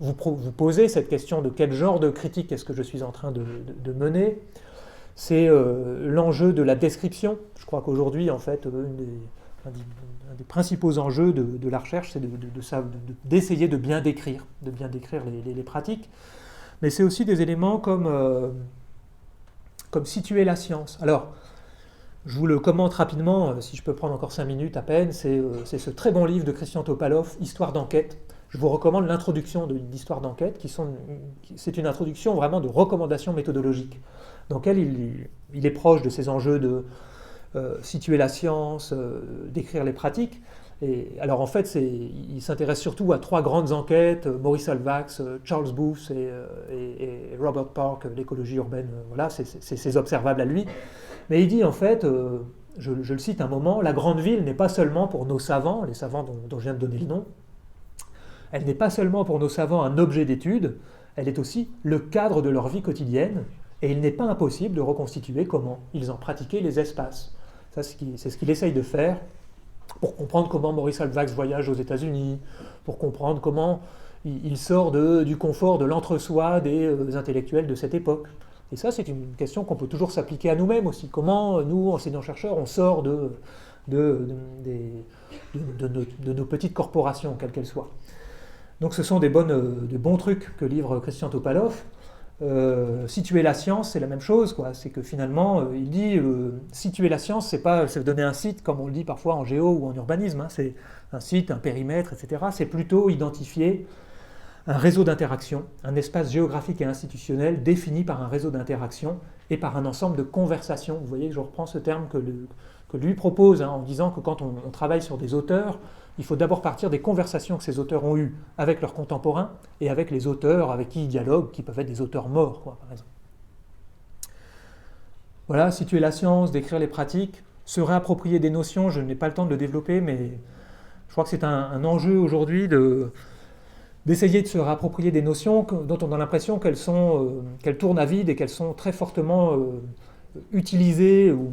vous poser cette question de quel genre de critique est-ce que je suis en train de mener. C'est l'enjeu de la description. Je crois qu'aujourd'hui, en fait, un des principaux enjeux de la recherche, c'est d'essayer de bien décrire les pratiques. Mais c'est aussi des éléments comme situer la science. Alors, je vous le commente rapidement, si je peux prendre encore 5 minutes à peine, c'est ce très bon livre de Christian Topalov, Histoire d'enquête. Je vous recommande l'introduction d'Histoire d'enquête, c'est une introduction vraiment de recommandations méthodologiques, dans laquelle il est proche de ces enjeux de situer la science, décrire les pratiques. Et alors en fait, il s'intéresse surtout à 3 grandes enquêtes, Maurice Alvax, Charles Booth et Robert Park, l'écologie urbaine, voilà, c'est ses observables à lui. Mais il dit en fait, je le cite un moment, la grande ville n'est pas seulement pour nos savants, les savants dont je viens de donner le nom, elle n'est pas seulement pour nos savants un objet d'étude, elle est aussi le cadre de leur vie quotidienne, et il n'est pas impossible de reconstituer comment ils en pratiquaient les espaces. Ça, c'est ce qu'il essaye de faire pour comprendre comment Maurice Halbwachs voyage aux États-Unis, pour comprendre comment il sort du confort de l'entre-soi des intellectuels de cette époque. Et ça, c'est une question qu'on peut toujours s'appliquer à nous-mêmes aussi. Comment, nous, enseignants-chercheurs, on sort de nos petites corporations, quelles qu'elles soient. Donc ce sont des bons trucs que livre Christian Topalov. Situer la science, c'est la même chose, quoi. C'est que finalement, il dit situer la science, c'est pas se donner un site comme on le dit parfois en géo ou en urbanisme, hein. C'est un site, un périmètre, etc. C'est plutôt identifier un réseau d'interaction, un espace géographique et institutionnel défini par un réseau d'interaction et par un ensemble de conversations. Vous voyez que je reprends ce terme que lui propose, hein, en disant que quand on travaille sur des auteurs, il faut d'abord partir des conversations que ces auteurs ont eues avec leurs contemporains et avec les auteurs avec qui ils dialoguent, qui peuvent être des auteurs morts, quoi, par exemple. Voilà, situer la science, décrire les pratiques, se réapproprier des notions, je n'ai pas le temps de le développer, mais je crois que c'est un enjeu aujourd'hui d'essayer de se réapproprier des notions dont on a l'impression qu'elles tournent à vide et qu'elles sont très fortement utilisées ou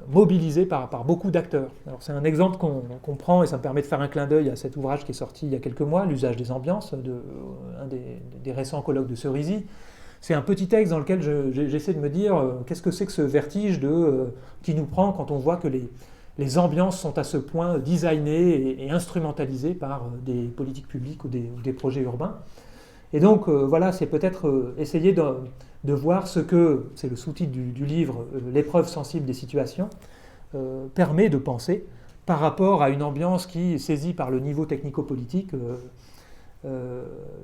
mobilisées par beaucoup d'acteurs. Alors c'est un exemple qu'on prend et ça me permet de faire un clin d'œil à cet ouvrage qui est sorti il y a quelques mois, L'usage des ambiances, un des récents colloques de Cerisy. C'est un petit texte dans lequel j'essaie de me dire qu'est-ce que c'est que ce vertige qui nous prend quand on voit que les ambiances sont à ce point designées et instrumentalisées par des politiques publiques ou des projets urbains. Et donc, voilà, c'est peut-être essayer de voir ce que, c'est le sous-titre du livre, l'épreuve sensible des situations, permet de penser par rapport à une ambiance qui, saisie par le niveau technico-politique,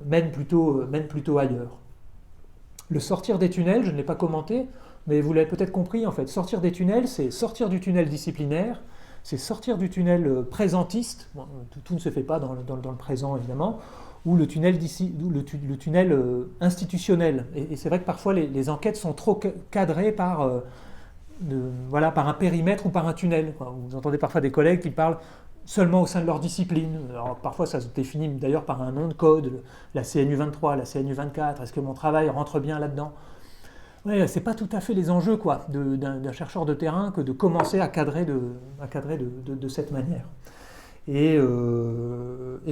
mène plutôt ailleurs. Le sortir des tunnels, je ne l'ai pas commenté, mais vous l'avez peut-être compris, en fait, sortir des tunnels, c'est sortir du tunnel disciplinaire, c'est sortir du tunnel présentiste, bon, tout ne se fait pas dans le présent évidemment, ou le tunnel institutionnel. Et c'est vrai que parfois les enquêtes sont trop cadrées par un périmètre ou par un tunnel. Vous entendez parfois des collègues qui parlent seulement au sein de leur discipline. Alors, parfois ça se définit d'ailleurs par un nom de code, la CNU 23, la CNU 24, est-ce que mon travail rentre bien là-dedans ? Ouais, c'est pas tout à fait les enjeux d'un chercheur de terrain que de commencer à cadrer de cette manière. Et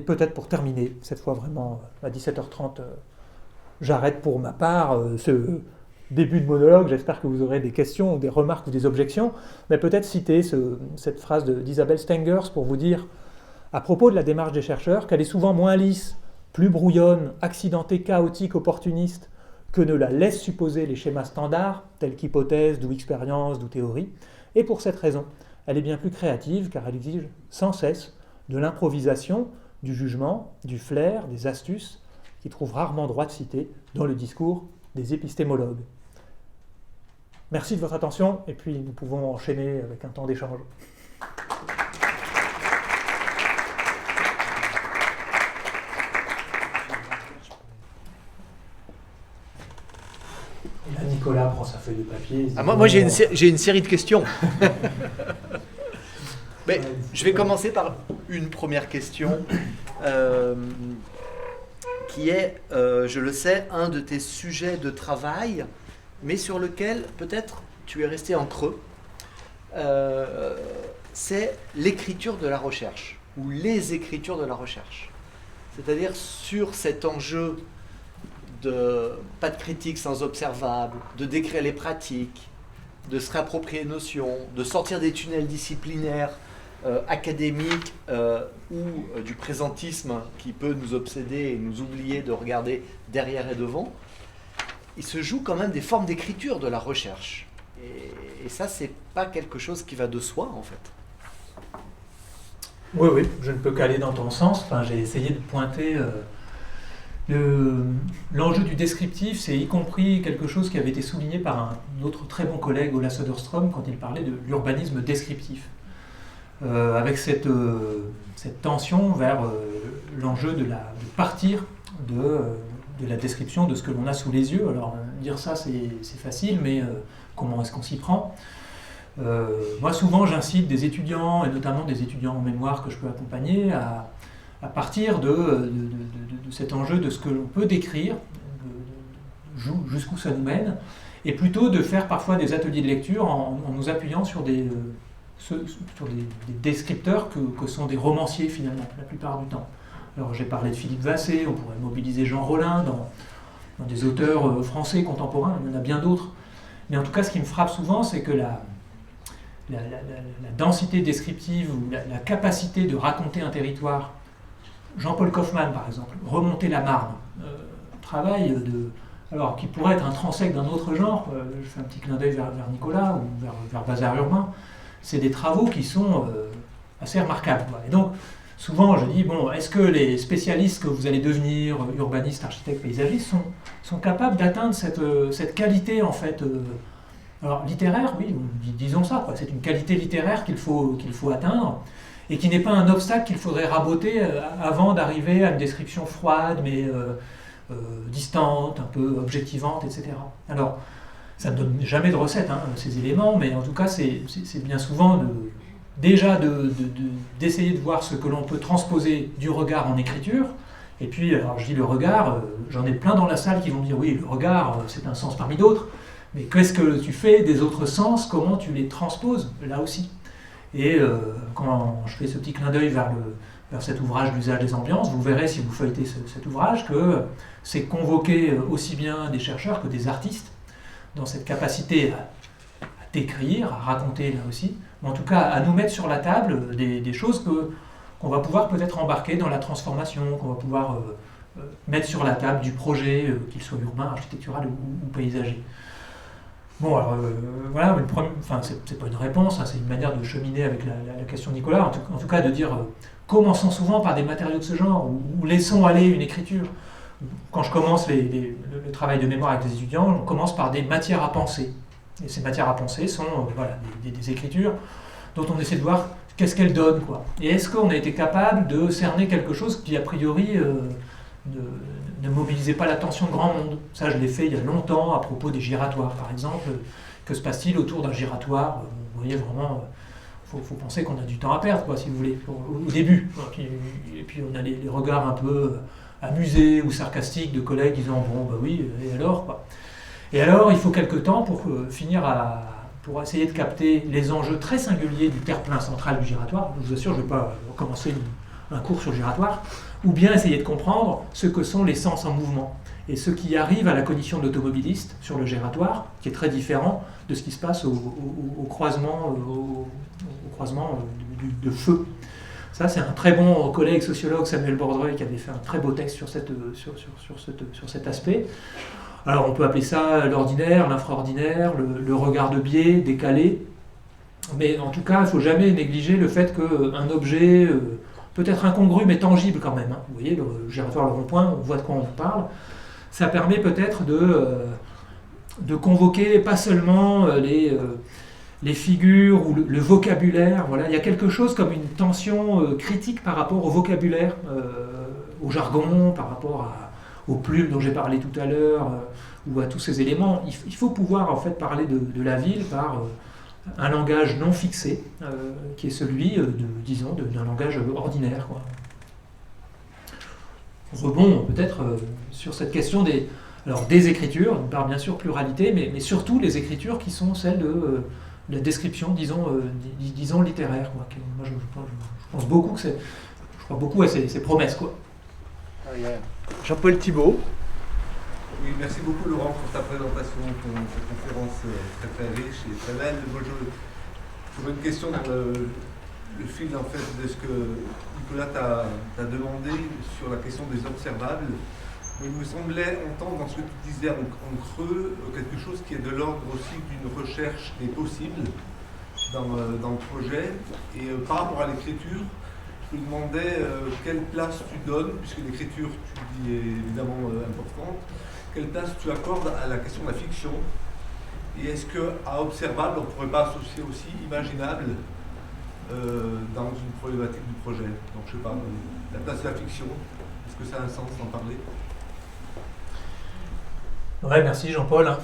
peut-être pour terminer, cette fois vraiment à 17h30, j'arrête pour ma part ce début de monologue. J'espère que vous aurez des questions, des remarques ou des objections, mais peut-être citer cette phrase d'Isabelle Stengers pour vous dire, à propos de la démarche des chercheurs, qu'elle est souvent moins lisse, plus brouillonne, accidentée, chaotique, opportuniste, que ne la laissent supposer les schémas standards, tels qu'hypothèse, d'où expérience, d'où théorie. Et pour cette raison, elle est bien plus créative, car elle exige sans cesse de l'improvisation, du jugement, du flair, des astuces, qui trouvent rarement droit de citer dans le discours des épistémologues. Merci de votre attention, et puis nous pouvons enchaîner avec un temps d'échange. Et là, Nicolas prend sa feuille de papier. Moi j'ai une série de questions. Mais je vais commencer par une première question qui est, je le sais, un de tes sujets de travail, mais sur lequel peut-être tu es resté en creux. C'est l'écriture de la recherche, ou les écritures de la recherche. C'est-à-dire sur cet enjeu de pas de critique sans observable, de décrire les pratiques, de se réapproprier les notions, de sortir des tunnels disciplinaires, académiques ou du présentisme qui peut nous obséder et nous oublier de regarder derrière et devant. Il se joue quand même des formes d'écriture de la recherche. Et ça, c'est pas quelque chose qui va de soi, en fait. Oui, je ne peux qu'aller dans ton sens. Enfin, j'ai essayé de pointer l'enjeu du descriptif, c'est y compris quelque chose qui avait été souligné par un autre très bon collègue, Ola Söderström, quand il parlait de l'urbanisme descriptif. Avec cette tension vers l'enjeu de partir de la description de ce que l'on a sous les yeux. Alors, dire ça, c'est facile, mais comment est-ce qu'on s'y prend ? Moi, souvent, j'incite des étudiants, et notamment des étudiants en mémoire que je peux accompagner, à partir de cet enjeu de ce que l'on peut décrire, jusqu'où ça nous mène, et plutôt de faire parfois des ateliers de lecture en nous appuyant sur sur des descripteurs que sont des romanciers finalement, la plupart du temps. Alors j'ai parlé de Philippe Vassé, on pourrait mobiliser Jean Rollin dans des auteurs français contemporains, il y en a bien d'autres. Mais en tout cas, ce qui me frappe souvent, c'est que la densité descriptive ou la capacité de raconter un territoire, Jean-Paul Kaufmann par exemple, remonter la Marne, travail alors qui pourrait être intrinsèque d'un autre genre, je fais un petit clin d'œil vers Nicolas ou vers Bazar Urbain, c'est des travaux qui sont assez remarquables. Et donc, souvent je dis, bon, est-ce que les spécialistes que vous allez devenir, urbanistes, architectes, paysagistes, sont capables d'atteindre cette qualité en fait alors littéraire, oui, disons ça, quoi. C'est une qualité littéraire qu'il faut atteindre, et qui n'est pas un obstacle qu'il faudrait raboter avant d'arriver à une description froide, mais distante, un peu objectivante, etc. Alors, ça ne donne jamais de recette, hein, ces éléments, mais en tout cas, c'est bien souvent d'essayer de voir ce que l'on peut transposer du regard en écriture. Et puis, alors je dis le regard, j'en ai plein dans la salle qui vont me dire, oui, le regard, c'est un sens parmi d'autres, mais qu'est-ce que tu fais des autres sens, comment tu les transposes, là aussi. Et quand je fais ce petit clin d'œil vers cet ouvrage d'usage des ambiances, vous verrez si vous feuilletez cet ouvrage que c'est convoquer aussi bien des chercheurs que des artistes dans cette capacité à décrire, à raconter là aussi, mais en tout cas à nous mettre sur la table des choses qu'on va pouvoir peut-être embarquer dans la transformation, qu'on va pouvoir mettre sur la table du projet, qu'il soit urbain, architectural ou paysager. Bon, alors voilà, c'est pas une réponse, hein, c'est une manière de cheminer avec la question de Nicolas, en tout cas de dire commençons souvent par des matériaux de ce genre, ou laissons aller une écriture. Quand je commence le travail de mémoire avec les étudiants, on commence par des matières à penser. Et ces matières à penser sont des écritures dont on essaie de voir qu'est-ce qu'elles donnent, quoi. Et est-ce qu'on a été capable de cerner quelque chose qui, a priori, ne mobilisait pas l'attention de grand monde. Ça, je l'ai fait il y a longtemps à propos des giratoires, par exemple. Que se passe-t-il autour d'un giratoire? Vous voyez, vraiment, faut penser qu'on a du temps à perdre, quoi, si vous voulez, au début. Et puis on a les regards un peu amusés ou sarcastiques de collègues disant « bon, bah oui, et alors, quoi ?» Et alors, il faut quelque temps pour pour essayer de capter les enjeux très singuliers du terre-plein central du giratoire. Je vous assure, je ne vais pas recommencer un cours sur le giratoire, ou bien essayer de comprendre ce que sont les sens en mouvement, et ce qui arrive à la cognition de l'automobiliste sur le giratoire, qui est très différent de ce qui se passe au croisement, de feu. Ça, c'est un très bon collègue sociologue, Samuel Bordreuil, qui avait fait un très beau texte sur cet aspect. Alors on peut appeler ça l'ordinaire, l'infraordinaire, le regard de biais, décalé, mais en tout cas, il ne faut jamais négliger le fait qu'un objet peut-être incongru, mais tangible quand même, hein. Vous voyez, le giratoire, le rond-point, on voit de quoi on parle. Ça permet peut-être de convoquer pas seulement les figures ou le vocabulaire. Voilà. Il y a quelque chose comme une tension critique par rapport au vocabulaire, au jargon, par rapport aux plumes dont j'ai parlé tout à l'heure, ou à tous ces éléments. Il faut pouvoir en fait parler de la ville par un langage non fixé, qui est celui, d'un langage ordinaire, quoi. Rebond peut-être sur cette question des écritures, par bien sûr pluralité, mais surtout les écritures qui sont celles de la description, disons littéraire, quoi. Moi, je pense beaucoup je crois beaucoup à ces promesses, quoi. Jean-Paul Thibault. Oui, merci beaucoup Laurent pour ta présentation, pour cette conférence très riche et très belle. Moi, j'aurais une question dans le fil en fait de ce que Nicolas t'a demandé sur la question des observables. Il me semblait entendre dans ce que tu disais en creux quelque chose qui est de l'ordre aussi d'une recherche des possibles dans le projet. Et par rapport à l'écriture, je me demandais quelle place tu donnes, puisque l'écriture, tu dis, est évidemment importante, quelle place tu accordes à la question de la fiction. Et est-ce qu'à observable, on ne pourrait pas associer aussi imaginable dans une problématique du projet? Donc je ne sais pas, la place de la fiction, est-ce que ça a un sens d'en parler? Ouais, merci Jean-Paul.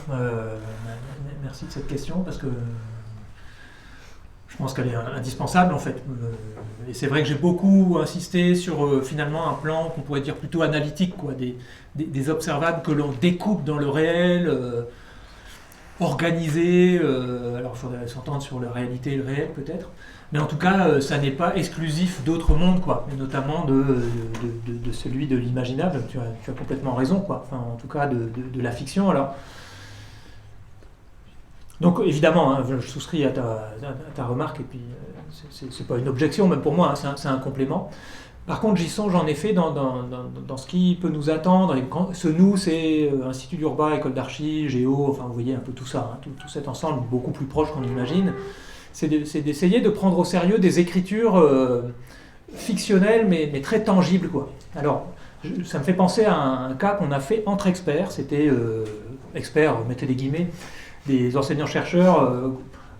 Merci de cette question, parce que je pense qu'elle est indispensable en fait. Et c'est vrai que j'ai beaucoup insisté sur finalement un plan qu'on pourrait dire plutôt analytique, quoi, des observables que l'on découpe dans le réel. organisé. Alors il faudrait s'entendre sur la réalité et le réel peut-être. Mais en tout cas, ça n'est pas exclusif d'autres mondes, quoi, et notamment de celui de l'imaginable. Tu as complètement raison, quoi. Enfin, en tout cas, de la fiction. Alors, donc évidemment, hein, je souscris à ta remarque, et puis c'est pas une objection, même pour moi, hein, c'est un complément. Par contre, j'y songe en effet dans ce qui peut nous attendre. Et ce nous, c'est Institut d'Urba, École d'Archi, Géo, enfin vous voyez un peu tout ça, hein, tout cet ensemble beaucoup plus proche qu'on imagine. C'est d'essayer de prendre au sérieux des écritures fictionnelles, mais très tangibles, quoi. Alors, ça me fait penser à un cas qu'on a fait entre experts. C'était experts, mettez des guillemets, des enseignants-chercheurs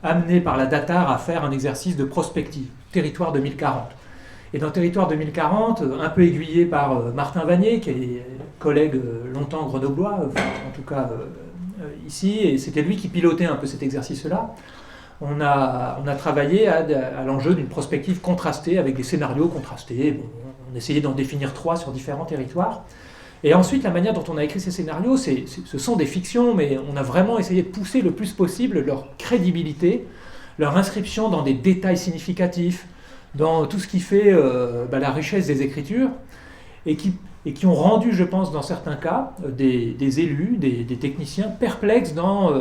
amenés par la DATAR à faire un exercice de prospective, Territoire 2040. Et dans Territoire 2040, un peu aiguillé par Martin Vanier, qui est collègue longtemps grenoblois, en tout cas ici, et c'était lui qui pilotait un peu cet exercice-là. On a travaillé à l'enjeu d'une prospective contrastée, avec des scénarios contrastés. Bon, on essayait d'en définir 3 sur différents territoires. Et ensuite, la manière dont on a écrit ces scénarios, ce sont des fictions, mais on a vraiment essayé de pousser le plus possible leur crédibilité, leur inscription dans des détails significatifs, dans tout ce qui fait la richesse des écritures, et qui ont rendu, je pense, dans certains cas, des élus, des techniciens perplexes dans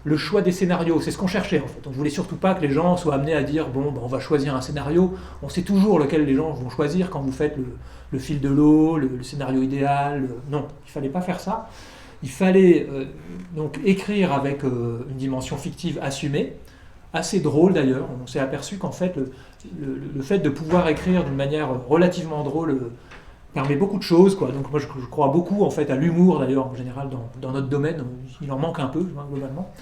le choix des scénarios. C'est ce qu'on cherchait, en fait. On ne voulait surtout pas que les gens soient amenés à dire « bon, on va choisir un scénario ». On sait toujours lequel les gens vont choisir quand vous faites le fil de l'eau, le scénario idéal. Non, il ne fallait pas faire ça. Il fallait donc écrire avec une dimension fictive assumée, assez drôle d'ailleurs. On s'est aperçu qu'en fait, le fait de pouvoir écrire d'une manière relativement drôle permet beaucoup de choses, quoi. Donc moi je crois beaucoup en fait à l'humour d'ailleurs en général dans notre domaine. Il en manque un peu, hein, globalement.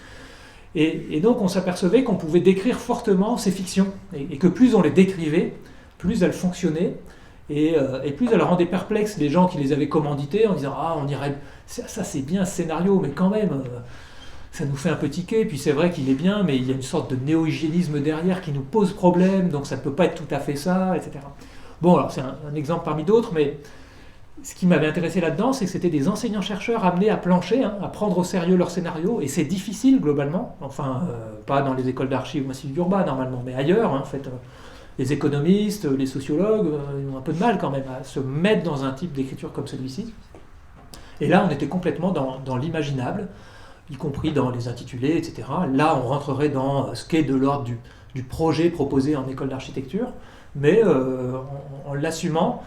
Et donc on s'apercevait qu'on pouvait décrire fortement ces fictions et que plus on les décrivait, plus elles fonctionnaient et plus elles rendaient perplexes les gens qui les avaient commanditées en disant « ah, on dirait, ça c'est bien ce scénario, mais quand même... ça nous fait un peu tiquer, puis c'est vrai qu'il est bien, mais il y a une sorte de néo-hygiénisme derrière qui nous pose problème, donc ça ne peut pas être tout à fait ça, etc. » Bon, alors c'est un exemple parmi d'autres, mais ce qui m'avait intéressé là-dedans, c'est que c'était des enseignants-chercheurs amenés à plancher, hein, à prendre au sérieux leur scénario, et c'est difficile globalement, enfin, pas dans les écoles d'archi ou Institut d'Urba normalement, mais ailleurs, hein, en fait. Les économistes, les sociologues, ils ont un peu de mal quand même à se mettre dans un type d'écriture comme celui-ci. Et là, on était complètement dans l'imaginable, y compris dans les intitulés, etc. Là, on rentrerait dans ce qui est de l'ordre du projet proposé en école d'architecture, mais en l'assumant,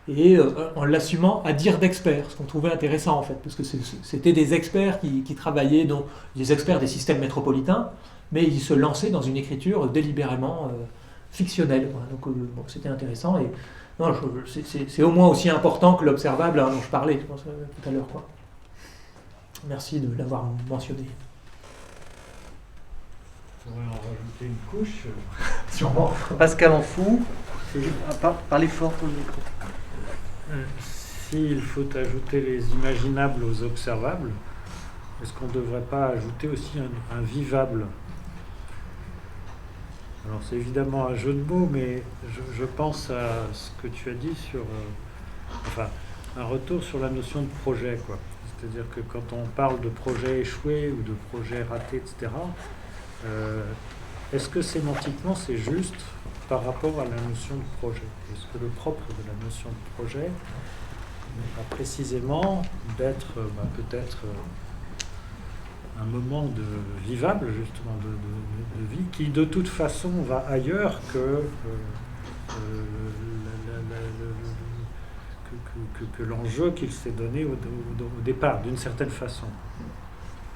et en l'assumant à dire d'experts, ce qu'on trouvait intéressant en fait, parce que c'était des experts qui travaillaient, donc des experts des systèmes métropolitains, mais ils se lançaient dans une écriture délibérément fictionnelle. Voilà. Donc bon, c'était intéressant, et non, c'est au moins aussi important que l'observable, hein, dont je parlais, je pense, tout à l'heure, quoi. Merci de l'avoir mentionné. On pourrait en rajouter une couche. Sûrement. Pascal en fou. Parlez fort pour le micro. S'il faut ajouter les imaginables aux observables, est-ce qu'on ne devrait pas ajouter aussi un vivable ? Alors c'est évidemment un jeu de mots, mais je pense à ce que tu as dit sur... un retour sur la notion de projet, quoi. C'est-à-dire que quand on parle de projet échoué ou de projet raté, etc., est-ce que sémantiquement c'est juste par rapport à la notion de projet ? Est-ce que le propre de la notion de projet n'est pas précisément d'être peut-être un moment vivable, justement, de vie, qui de toute façon va ailleurs que l'enjeu qu'il s'est donné au départ, d'une certaine façon.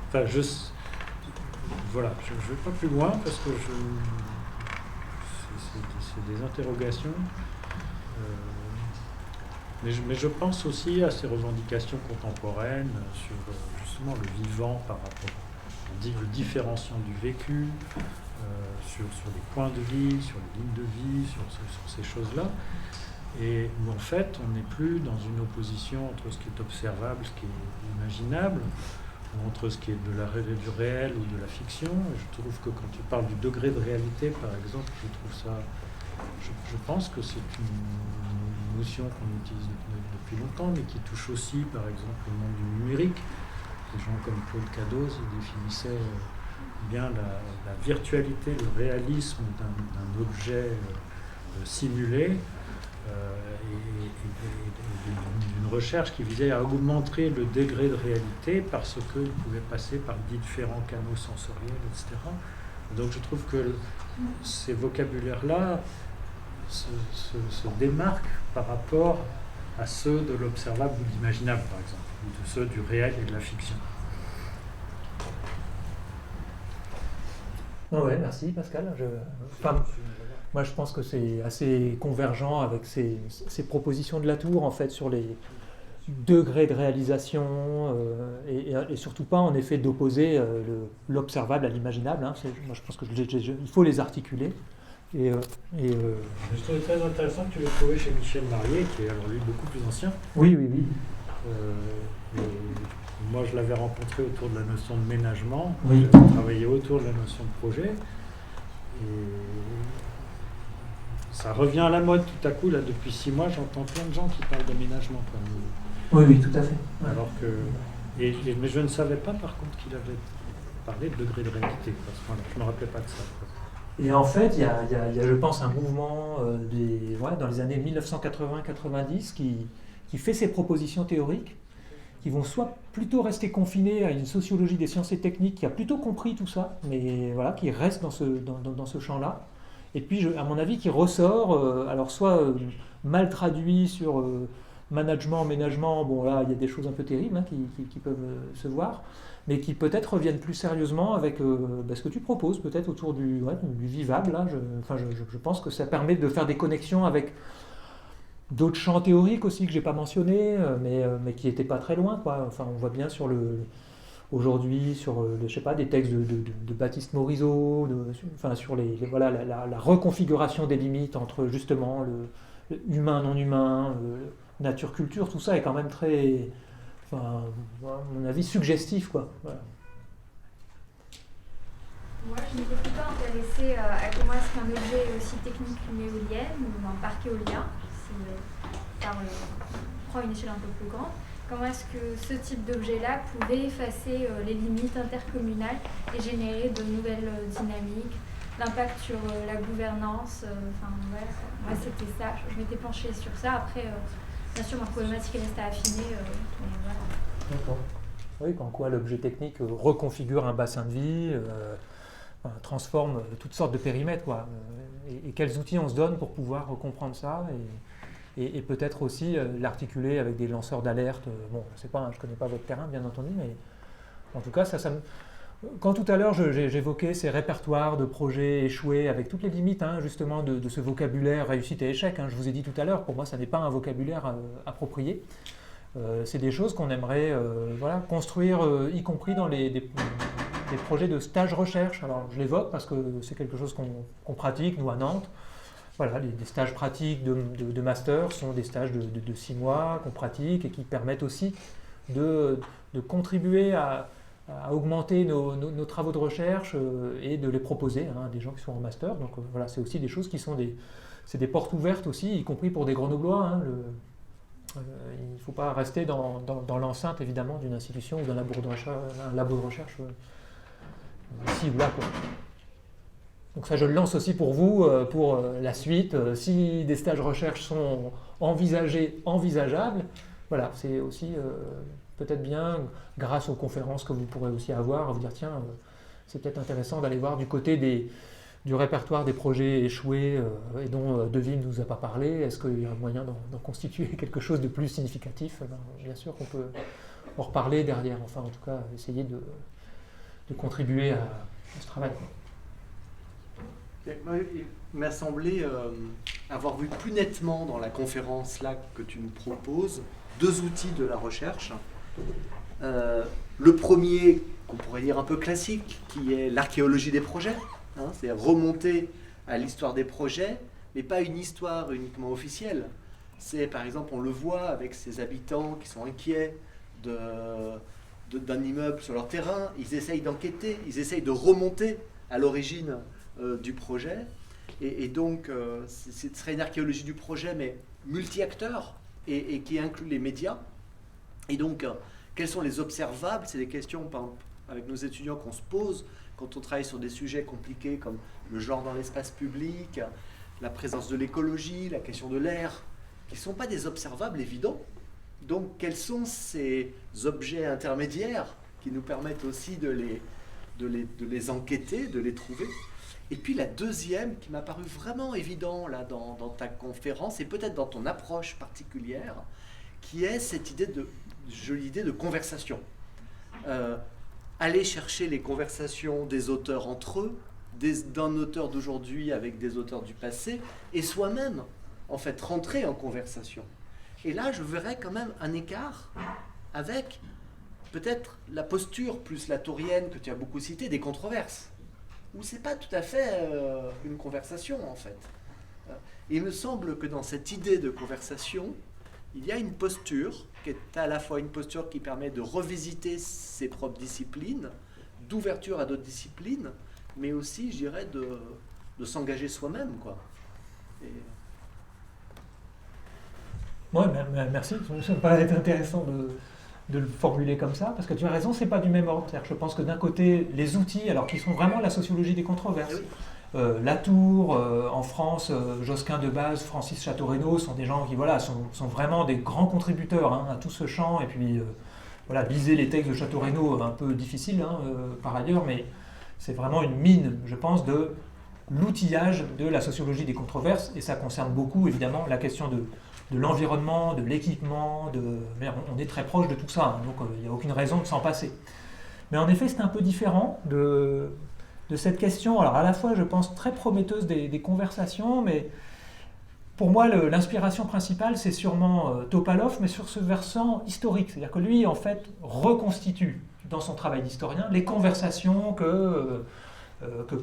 Enfin, voilà, je ne vais pas plus loin parce que c'est des interrogations. Mais je pense aussi à ces revendications contemporaines sur justement le vivant par rapport le différenciant du vécu, sur les points de vie, sur les lignes de vie, sur ces choses-là. Et où en fait, on n'est plus dans une opposition entre ce qui est observable, ce qui est imaginable, ou entre ce qui est du réel ou de la fiction. Et je trouve que quand tu parles du degré de réalité, par exemple, je pense que c'est une notion qu'on utilise depuis longtemps, mais qui touche aussi, par exemple, le monde du numérique. Des gens comme Claude Cados définissaient bien la virtualité, le réalisme d'un objet simulé et d'une recherche qui visait à augmenter le degré de réalité parce qu'il pouvait passer par différents canaux sensoriels, etc. Donc je trouve que ces vocabulaires-là se démarquent par rapport à ceux de l'observable ou de l'imaginable, par exemple, ou de ceux du réel et de la fiction. Ouais, merci Pascal. Moi, je pense que c'est assez convergent avec ces propositions de Latour, en fait, sur les degrés de réalisation, et surtout pas, en effet, d'opposer l'observable à l'imaginable. Hein. Moi, je pense qu'il faut les articuler. Je trouvais très intéressant que tu l'aies trouvé chez Michel Marié, qui est alors lui beaucoup plus ancien. Oui. Moi, je l'avais rencontré autour de la notion de ménagement. Oui. J'avais travaillé autour de la notion de projet. Et ça revient à la mode tout à coup. Là, depuis 6 mois, j'entends plein de gens qui parlent d'aménagement. Oui, tout à fait. Alors que, mais je ne savais pas, par contre, qu'il avait parlé de degré de réalité. À ce moment-là. Je ne me rappelais pas de ça. Et en fait, il y a, je pense, un mouvement dans les années 1980-90 qui fait ces propositions théoriques, qui vont soit plutôt rester confinés à une sociologie des sciences et techniques qui a plutôt compris tout ça, mais voilà, qui reste dans ce champ-là. Et puis, à mon avis, qui ressort, alors soit mal traduit sur management, ménagement, bon là, il y a des choses un peu terribles hein, qui peuvent se voir, mais qui peut-être reviennent plus sérieusement avec ce que tu proposes, peut-être autour du vivable. Là, je pense que ça permet de faire des connexions avec d'autres champs théoriques aussi que je n'ai pas mentionnés, mais qui n'étaient pas très loin, quoi. Enfin, on voit bien aujourd'hui sur des textes de Baptiste Morisot, sur la reconfiguration des limites entre justement le humain, non humain, nature-culture, tout ça est quand même très, à mon avis, suggestif, quoi. Voilà. Moi, je m'étais plutôt intéressée à comment est-ce qu'un objet aussi technique qu'une éolienne ou un parc éolien, si on prend une échelle un peu plus grande, comment est-ce que ce type d'objet-là pouvait effacer les limites intercommunales et générer de nouvelles dynamiques, l'impact sur la gouvernance. Moi, c'était ça. Je m'étais penchée sur ça. Après, bien sûr, ma problématique reste à affiner. Mais voilà. D'accord. Oui, en quoi l'objet technique reconfigure un bassin de vie, transforme toutes sortes de périmètres, quoi. Et quels outils on se donne pour pouvoir comprendre ça et peut-être aussi l'articuler avec des lanceurs d'alerte. Bon, je ne connais pas votre terrain, bien entendu, mais en tout cas, quand tout à l'heure j'évoquais ces répertoires de projets échoués avec toutes les limites justement de ce vocabulaire réussite et échec, je vous ai dit tout à l'heure, pour moi, ça n'est pas un vocabulaire approprié. C'est des choses qu'on aimerait construire, y compris dans des projets de stage-recherche. Alors, je l'évoque parce que c'est quelque chose qu'on pratique, nous, à Nantes. Voilà, des stages pratiques de master sont des stages de 6 mois qu'on pratique et qui permettent aussi de contribuer à augmenter nos travaux de recherche et de les proposer à des gens qui sont en master. Donc voilà, c'est aussi des choses qui sont des portes ouvertes aussi, y compris pour des Grenoblois. Il ne faut pas rester dans l'enceinte, évidemment, d'une institution ou d'un labo de recherche ici ou là, quoi. Donc ça, je le lance aussi pour vous, pour la suite. Si des stages recherche sont envisageables, voilà, c'est aussi peut-être bien, grâce aux conférences que vous pourrez aussi avoir, à vous dire, tiens, c'est peut-être intéressant d'aller voir du côté du répertoire des projets échoués et dont Devine ne nous a pas parlé. Est-ce qu'il y a un moyen d'en constituer quelque chose de plus significatif? Bien sûr qu'on peut en reparler derrière, enfin en tout cas essayer de contribuer à ce travail. Il m'a semblé avoir vu plus nettement dans la conférence là que tu nous proposes 2 outils de la recherche. Le premier, qu'on pourrait dire un peu classique, qui est l'archéologie des projets, c'est remonter à l'histoire des projets, mais pas une histoire uniquement officielle. C'est, par exemple, on le voit avec ces habitants qui sont inquiets d'un immeuble sur leur terrain, ils essayent d'enquêter, ils essayent de remonter à l'origine du projet, et donc ce serait une archéologie du projet, mais multi-acteurs, et qui inclut les médias. Et donc, quels sont les observables? C'est des questions avec nos étudiants qu'on se pose quand on travaille sur des sujets compliqués comme le genre dans l'espace public, la présence de l'écologie, la question de l'air, qui ne sont pas des observables évidents. Donc quels sont ces objets intermédiaires qui nous permettent aussi de les enquêter, de les trouver? Et puis la deuxième qui m'a paru vraiment évident là, dans ta conférence et peut-être dans ton approche particulière, qui est cette jolie idée de conversation. Aller chercher les conversations des auteurs entre eux, d'un auteur d'aujourd'hui avec des auteurs du passé, et soi-même, en fait, rentrer en conversation. Et là, je verrais quand même un écart avec peut-être la posture plus latourienne que tu as beaucoup citée, des controverses, où c'est pas tout à fait une conversation, en fait. Et il me semble que dans cette idée de conversation, il y a une posture qui est à la fois une posture qui permet de revisiter ses propres disciplines, d'ouverture à d'autres disciplines, mais aussi, je dirais, de s'engager soi-même, quoi. Ouais, merci. Ça me paraît être intéressant de le formuler comme ça, parce que tu as raison, c'est pas du même ordre. Je pense que d'un côté, les outils, alors qui sont vraiment la sociologie des controverses, Latour, en France, Josquin de Base, Francis Chateau-Renaud sont des gens qui sont vraiment des grands contributeurs à tout ce champ. Et puis, lisez les textes de Chateau-Renaud, un peu difficiles par ailleurs, mais c'est vraiment une mine, je pense, de l'outillage de la sociologie des controverses. Et ça concerne beaucoup, évidemment, la question de l'environnement, de l'équipement, mais on est très proche de tout ça, donc il n'y a aucune raison de s'en passer. Mais en effet, c'est un peu différent de cette question, alors à la fois, je pense, très prometteuse des conversations, mais pour moi, l'inspiration principale, c'est sûrement Topalov, mais sur ce versant historique. C'est-à-dire que lui, en fait, reconstitue, dans son travail d'historien, les conversations que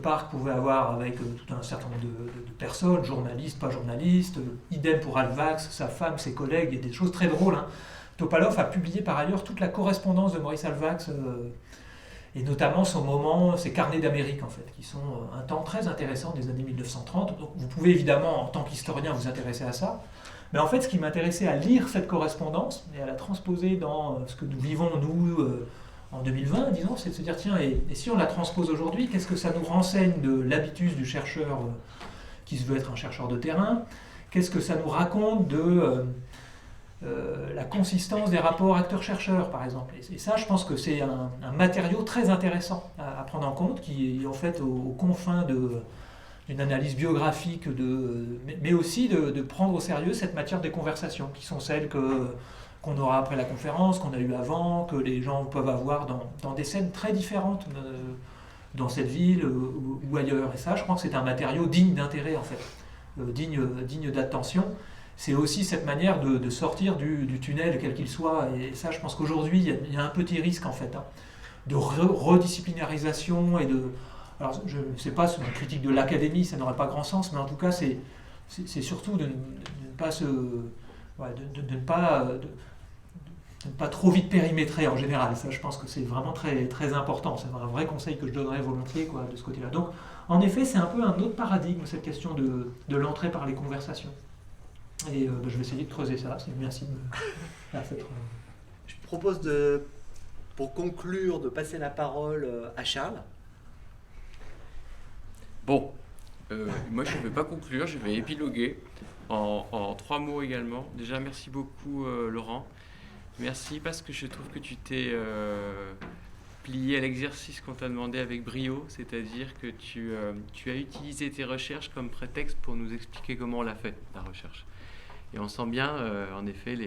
Park pouvait avoir avec tout un certain nombre de personnes, journalistes, pas journalistes, idem pour Alvax, sa femme, ses collègues, il y a des choses très drôles. Topalov a publié par ailleurs toute la correspondance de Maurice Alvax, et notamment ses carnets d'Amérique, en fait, qui sont un temps très intéressant des années 1930. Donc vous pouvez évidemment, en tant qu'historien, vous intéresser à ça. Mais en fait, ce qui m'intéressait à lire cette correspondance et à la transposer dans ce que nous vivons, nous, en 2020, disons, c'est de se dire, tiens, et si on la transpose aujourd'hui, qu'est-ce que ça nous renseigne de l'habitus du chercheur qui se veut être un chercheur de terrain? Qu'est-ce que ça nous raconte de la consistance des rapports acteurs-chercheurs, par exemple? Et ça, je pense que c'est un matériau très intéressant à prendre en compte, qui est en fait aux confins d'une analyse biographique, mais aussi de prendre au sérieux cette matière des conversations, qui sont celles qu'on aura après la conférence, qu'on a eu avant, que les gens peuvent avoir dans des scènes très différentes dans cette ville ou ailleurs. Et ça, je crois que c'est un matériau digne d'intérêt, en fait, digne d'attention. C'est aussi cette manière de sortir du tunnel, quel qu'il soit. Et ça, je pense qu'aujourd'hui, il y a un petit risque, en fait, de redisciplinarisation et de... Alors, je ne sais pas, sur une critique de l'académie, ça n'aurait pas grand sens, mais en tout cas, c'est surtout de ne pas se... de ne pas trop vite périmétrer en général. Ça, je pense que c'est vraiment très, très important. C'est un vrai conseil que je donnerais volontiers, de ce côté-là. Donc, en effet, c'est un peu un autre paradigme, cette question de l'entrée par les conversations. Et je vais essayer de creuser ça. Merci de me faire cette... Je propose pour conclure, de passer la parole à Charles. Bon, moi je ne vais pas conclure, je vais épiloguer en 3 mots également. Déjà, merci beaucoup Laurent. Merci parce que je trouve que tu t'es plié à l'exercice qu'on t'a demandé avec brio, c'est-à-dire que tu as utilisé tes recherches comme prétexte pour nous expliquer comment on l'a fait, la recherche. Et on sent bien, en effet,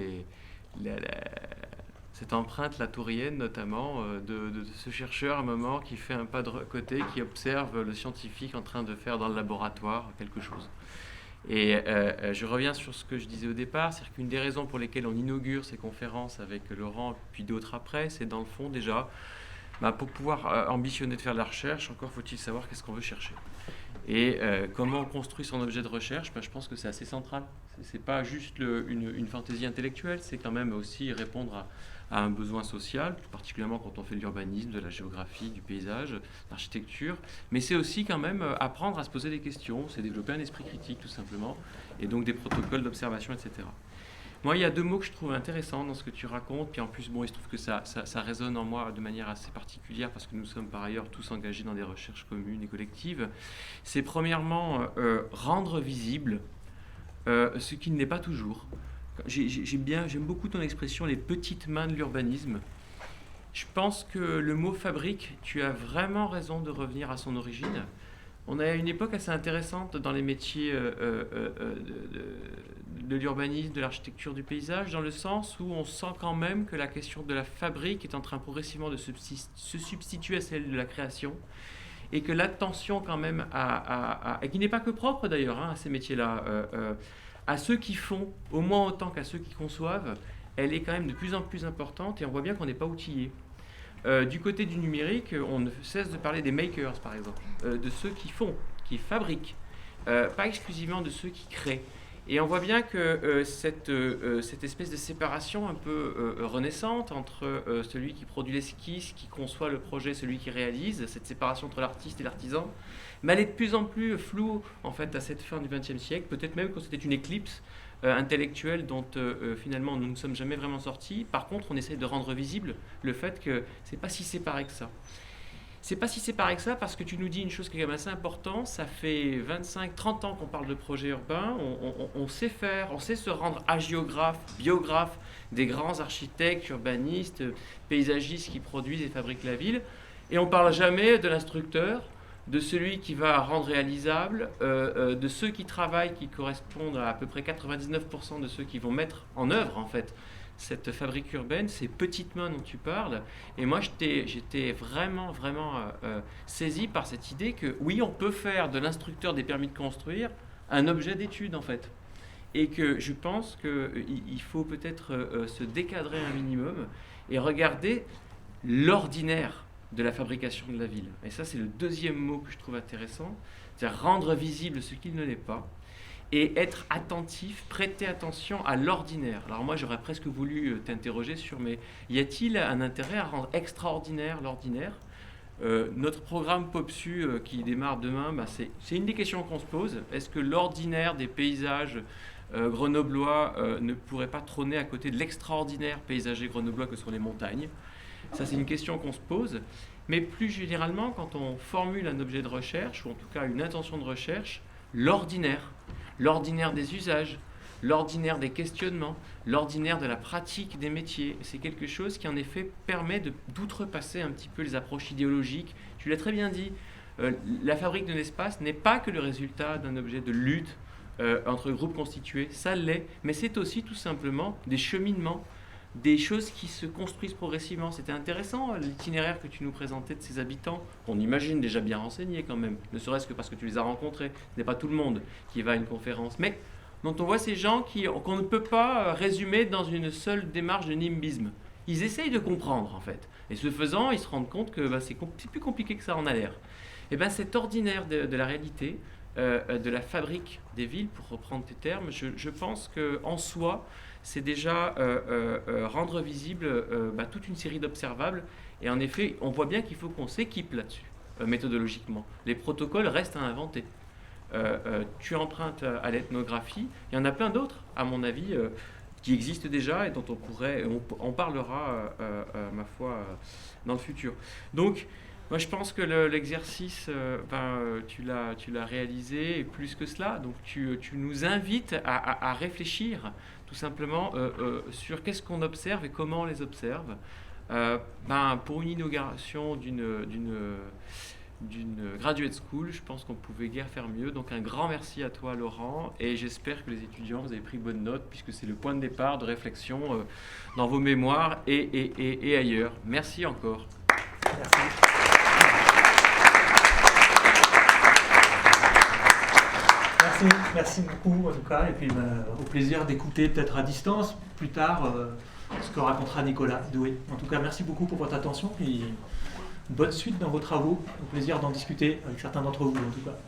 cette empreinte latourienne, notamment, de ce chercheur, à un moment, qui fait un pas de côté, qui observe le scientifique en train de faire dans le laboratoire quelque chose. Et je reviens sur ce que je disais au départ, c'est qu'une des raisons pour lesquelles on inaugure ces conférences avec Laurent, puis d'autres après, c'est dans le fond déjà, pour pouvoir ambitionner de faire de la recherche, encore faut-il savoir qu'est-ce qu'on veut chercher. Et comment on construit son objet de recherche, je pense que c'est assez central. C'est pas juste une fantaisie intellectuelle, c'est quand même aussi répondre à un besoin social, particulièrement quand on fait de l'urbanisme, de la géographie, du paysage, de l'architecture. Mais c'est aussi quand même apprendre à se poser des questions, c'est développer un esprit critique tout simplement, et donc des protocoles d'observation, etc. Moi, il y a 2 mots que je trouve intéressants dans ce que tu racontes, puis en plus, bon, il se trouve que ça résonne en moi de manière assez particulière, parce que nous sommes par ailleurs tous engagés dans des recherches communes et collectives. C'est premièrement rendre visible ce qui ne l'est pas toujours. J'aime beaucoup ton expression, les petites mains de l'urbanisme. Je pense que le mot fabrique, tu as vraiment raison de revenir à son origine. On a une époque assez intéressante dans les métiers de l'urbanisme, de l'architecture, du paysage, dans le sens où on sent quand même que la question de la fabrique est en train progressivement de se substituer à celle de la création, et que l'attention quand même et qui n'est pas que propre d'ailleurs à ces métiers-là, à ceux qui font, au moins autant qu'à ceux qui conçoivent, elle est quand même de plus en plus importante, et on voit bien qu'on n'est pas outillé. Du côté du numérique, on ne cesse de parler des makers, par exemple, de ceux qui font, qui fabriquent, pas exclusivement de ceux qui créent. Et on voit bien que cette espèce de séparation un peu renaissante entre celui qui produit l'esquisse, qui conçoit le projet, celui qui réalise, cette séparation entre l'artiste et l'artisan, mais elle est de plus en plus floue en fait à cette fin du XXe siècle, peut-être même quand c'était une éclipse intellectuelle dont finalement nous ne sommes jamais vraiment sortis. Par contre, on essaie de rendre visible le fait que c'est pas si séparé que ça. C'est pas si séparé que ça, parce que tu nous dis une chose qui est quand même assez importante. Ça fait 25-30 ans qu'on parle de projet urbain. On sait faire, on sait se rendre hagiographe, biographe des grands architectes, urbanistes, paysagistes qui produisent et fabriquent la ville. Et on parle jamais de l'instructeur, de celui qui va rendre réalisable, de ceux qui travaillent, qui correspondent à peu près 99% de ceux qui vont mettre en œuvre en fait cette fabrique urbaine, ces petites mains dont tu parles. Et moi j'étais vraiment saisi par cette idée que oui, on peut faire de l'instructeur des permis de construire un objet d'étude en fait, et que je pense qu'il faut peut-être se décadrer un minimum et regarder l'ordinaire de la fabrication de la ville. Et ça, c'est le deuxième mot que je trouve intéressant, c'est-à-dire rendre visible ce qu'il ne l'est pas, et être attentif, prêter attention à l'ordinaire. Alors moi, j'aurais presque voulu t'interroger sur, mais y a-t-il un intérêt à rendre extraordinaire l'ordinaire ? Notre programme POPSU qui démarre demain, c'est une des questions qu'on se pose. Est-ce que l'ordinaire des paysages grenoblois ne pourrait pas trôner à côté de l'extraordinaire paysager grenoblois que sont les montagnes ? Ça, c'est une question qu'on se pose. Mais plus généralement, quand on formule un objet de recherche, ou en tout cas une intention de recherche, l'ordinaire des usages, l'ordinaire des questionnements, l'ordinaire de la pratique des métiers, c'est quelque chose qui en effet permet d'outrepasser un petit peu les approches idéologiques. Tu l'as très bien dit, la fabrique d'un espace n'est pas que le résultat d'un objet de lutte entre groupes constitués, ça l'est, mais c'est aussi tout simplement des cheminements, des choses qui se construisent progressivement. C'était intéressant l'itinéraire que tu nous présentais de ces habitants, qu'on imagine déjà bien renseignés quand même, ne serait-ce que parce que tu les as rencontrés. Ce n'est pas tout le monde qui va à une conférence, mais dont on voit ces gens qu'on ne peut pas résumer dans une seule démarche de nimbisme. Ils essayent de comprendre en fait, et ce faisant, ils se rendent compte que c'est plus compliqué que ça en a l'air. Et cet ordinaire de la réalité, de la fabrique des villes, pour reprendre tes termes, je pense qu'en soi, c'est déjà rendre visible toute une série d'observables. Et en effet, on voit bien qu'il faut qu'on s'équipe là-dessus, méthodologiquement. Les protocoles restent à inventer. Tu empruntes à l'ethnographie. Il y en a plein d'autres, à mon avis, qui existent déjà et dont on parlera, ma foi, dans le futur. Donc, moi, je pense que l'exercice, tu l'as réalisé, et plus que cela. Donc, tu nous invites à réfléchir tout simplement sur qu'est-ce qu'on observe et comment on les observe. Pour une inauguration d'une graduate school, je pense qu'on pouvait guère faire mieux. Donc, un grand merci à toi, Laurent, et j'espère que les étudiants, vous avez pris bonne note, puisque c'est le point de départ de réflexion dans vos mémoires et ailleurs. Merci encore. Merci. Merci beaucoup en tout cas, et puis au plaisir d'écouter peut-être à distance plus tard ce que racontera Nicolas Doué. En tout cas, merci beaucoup pour votre attention et bonne suite dans vos travaux. Au plaisir d'en discuter avec certains d'entre vous en tout cas.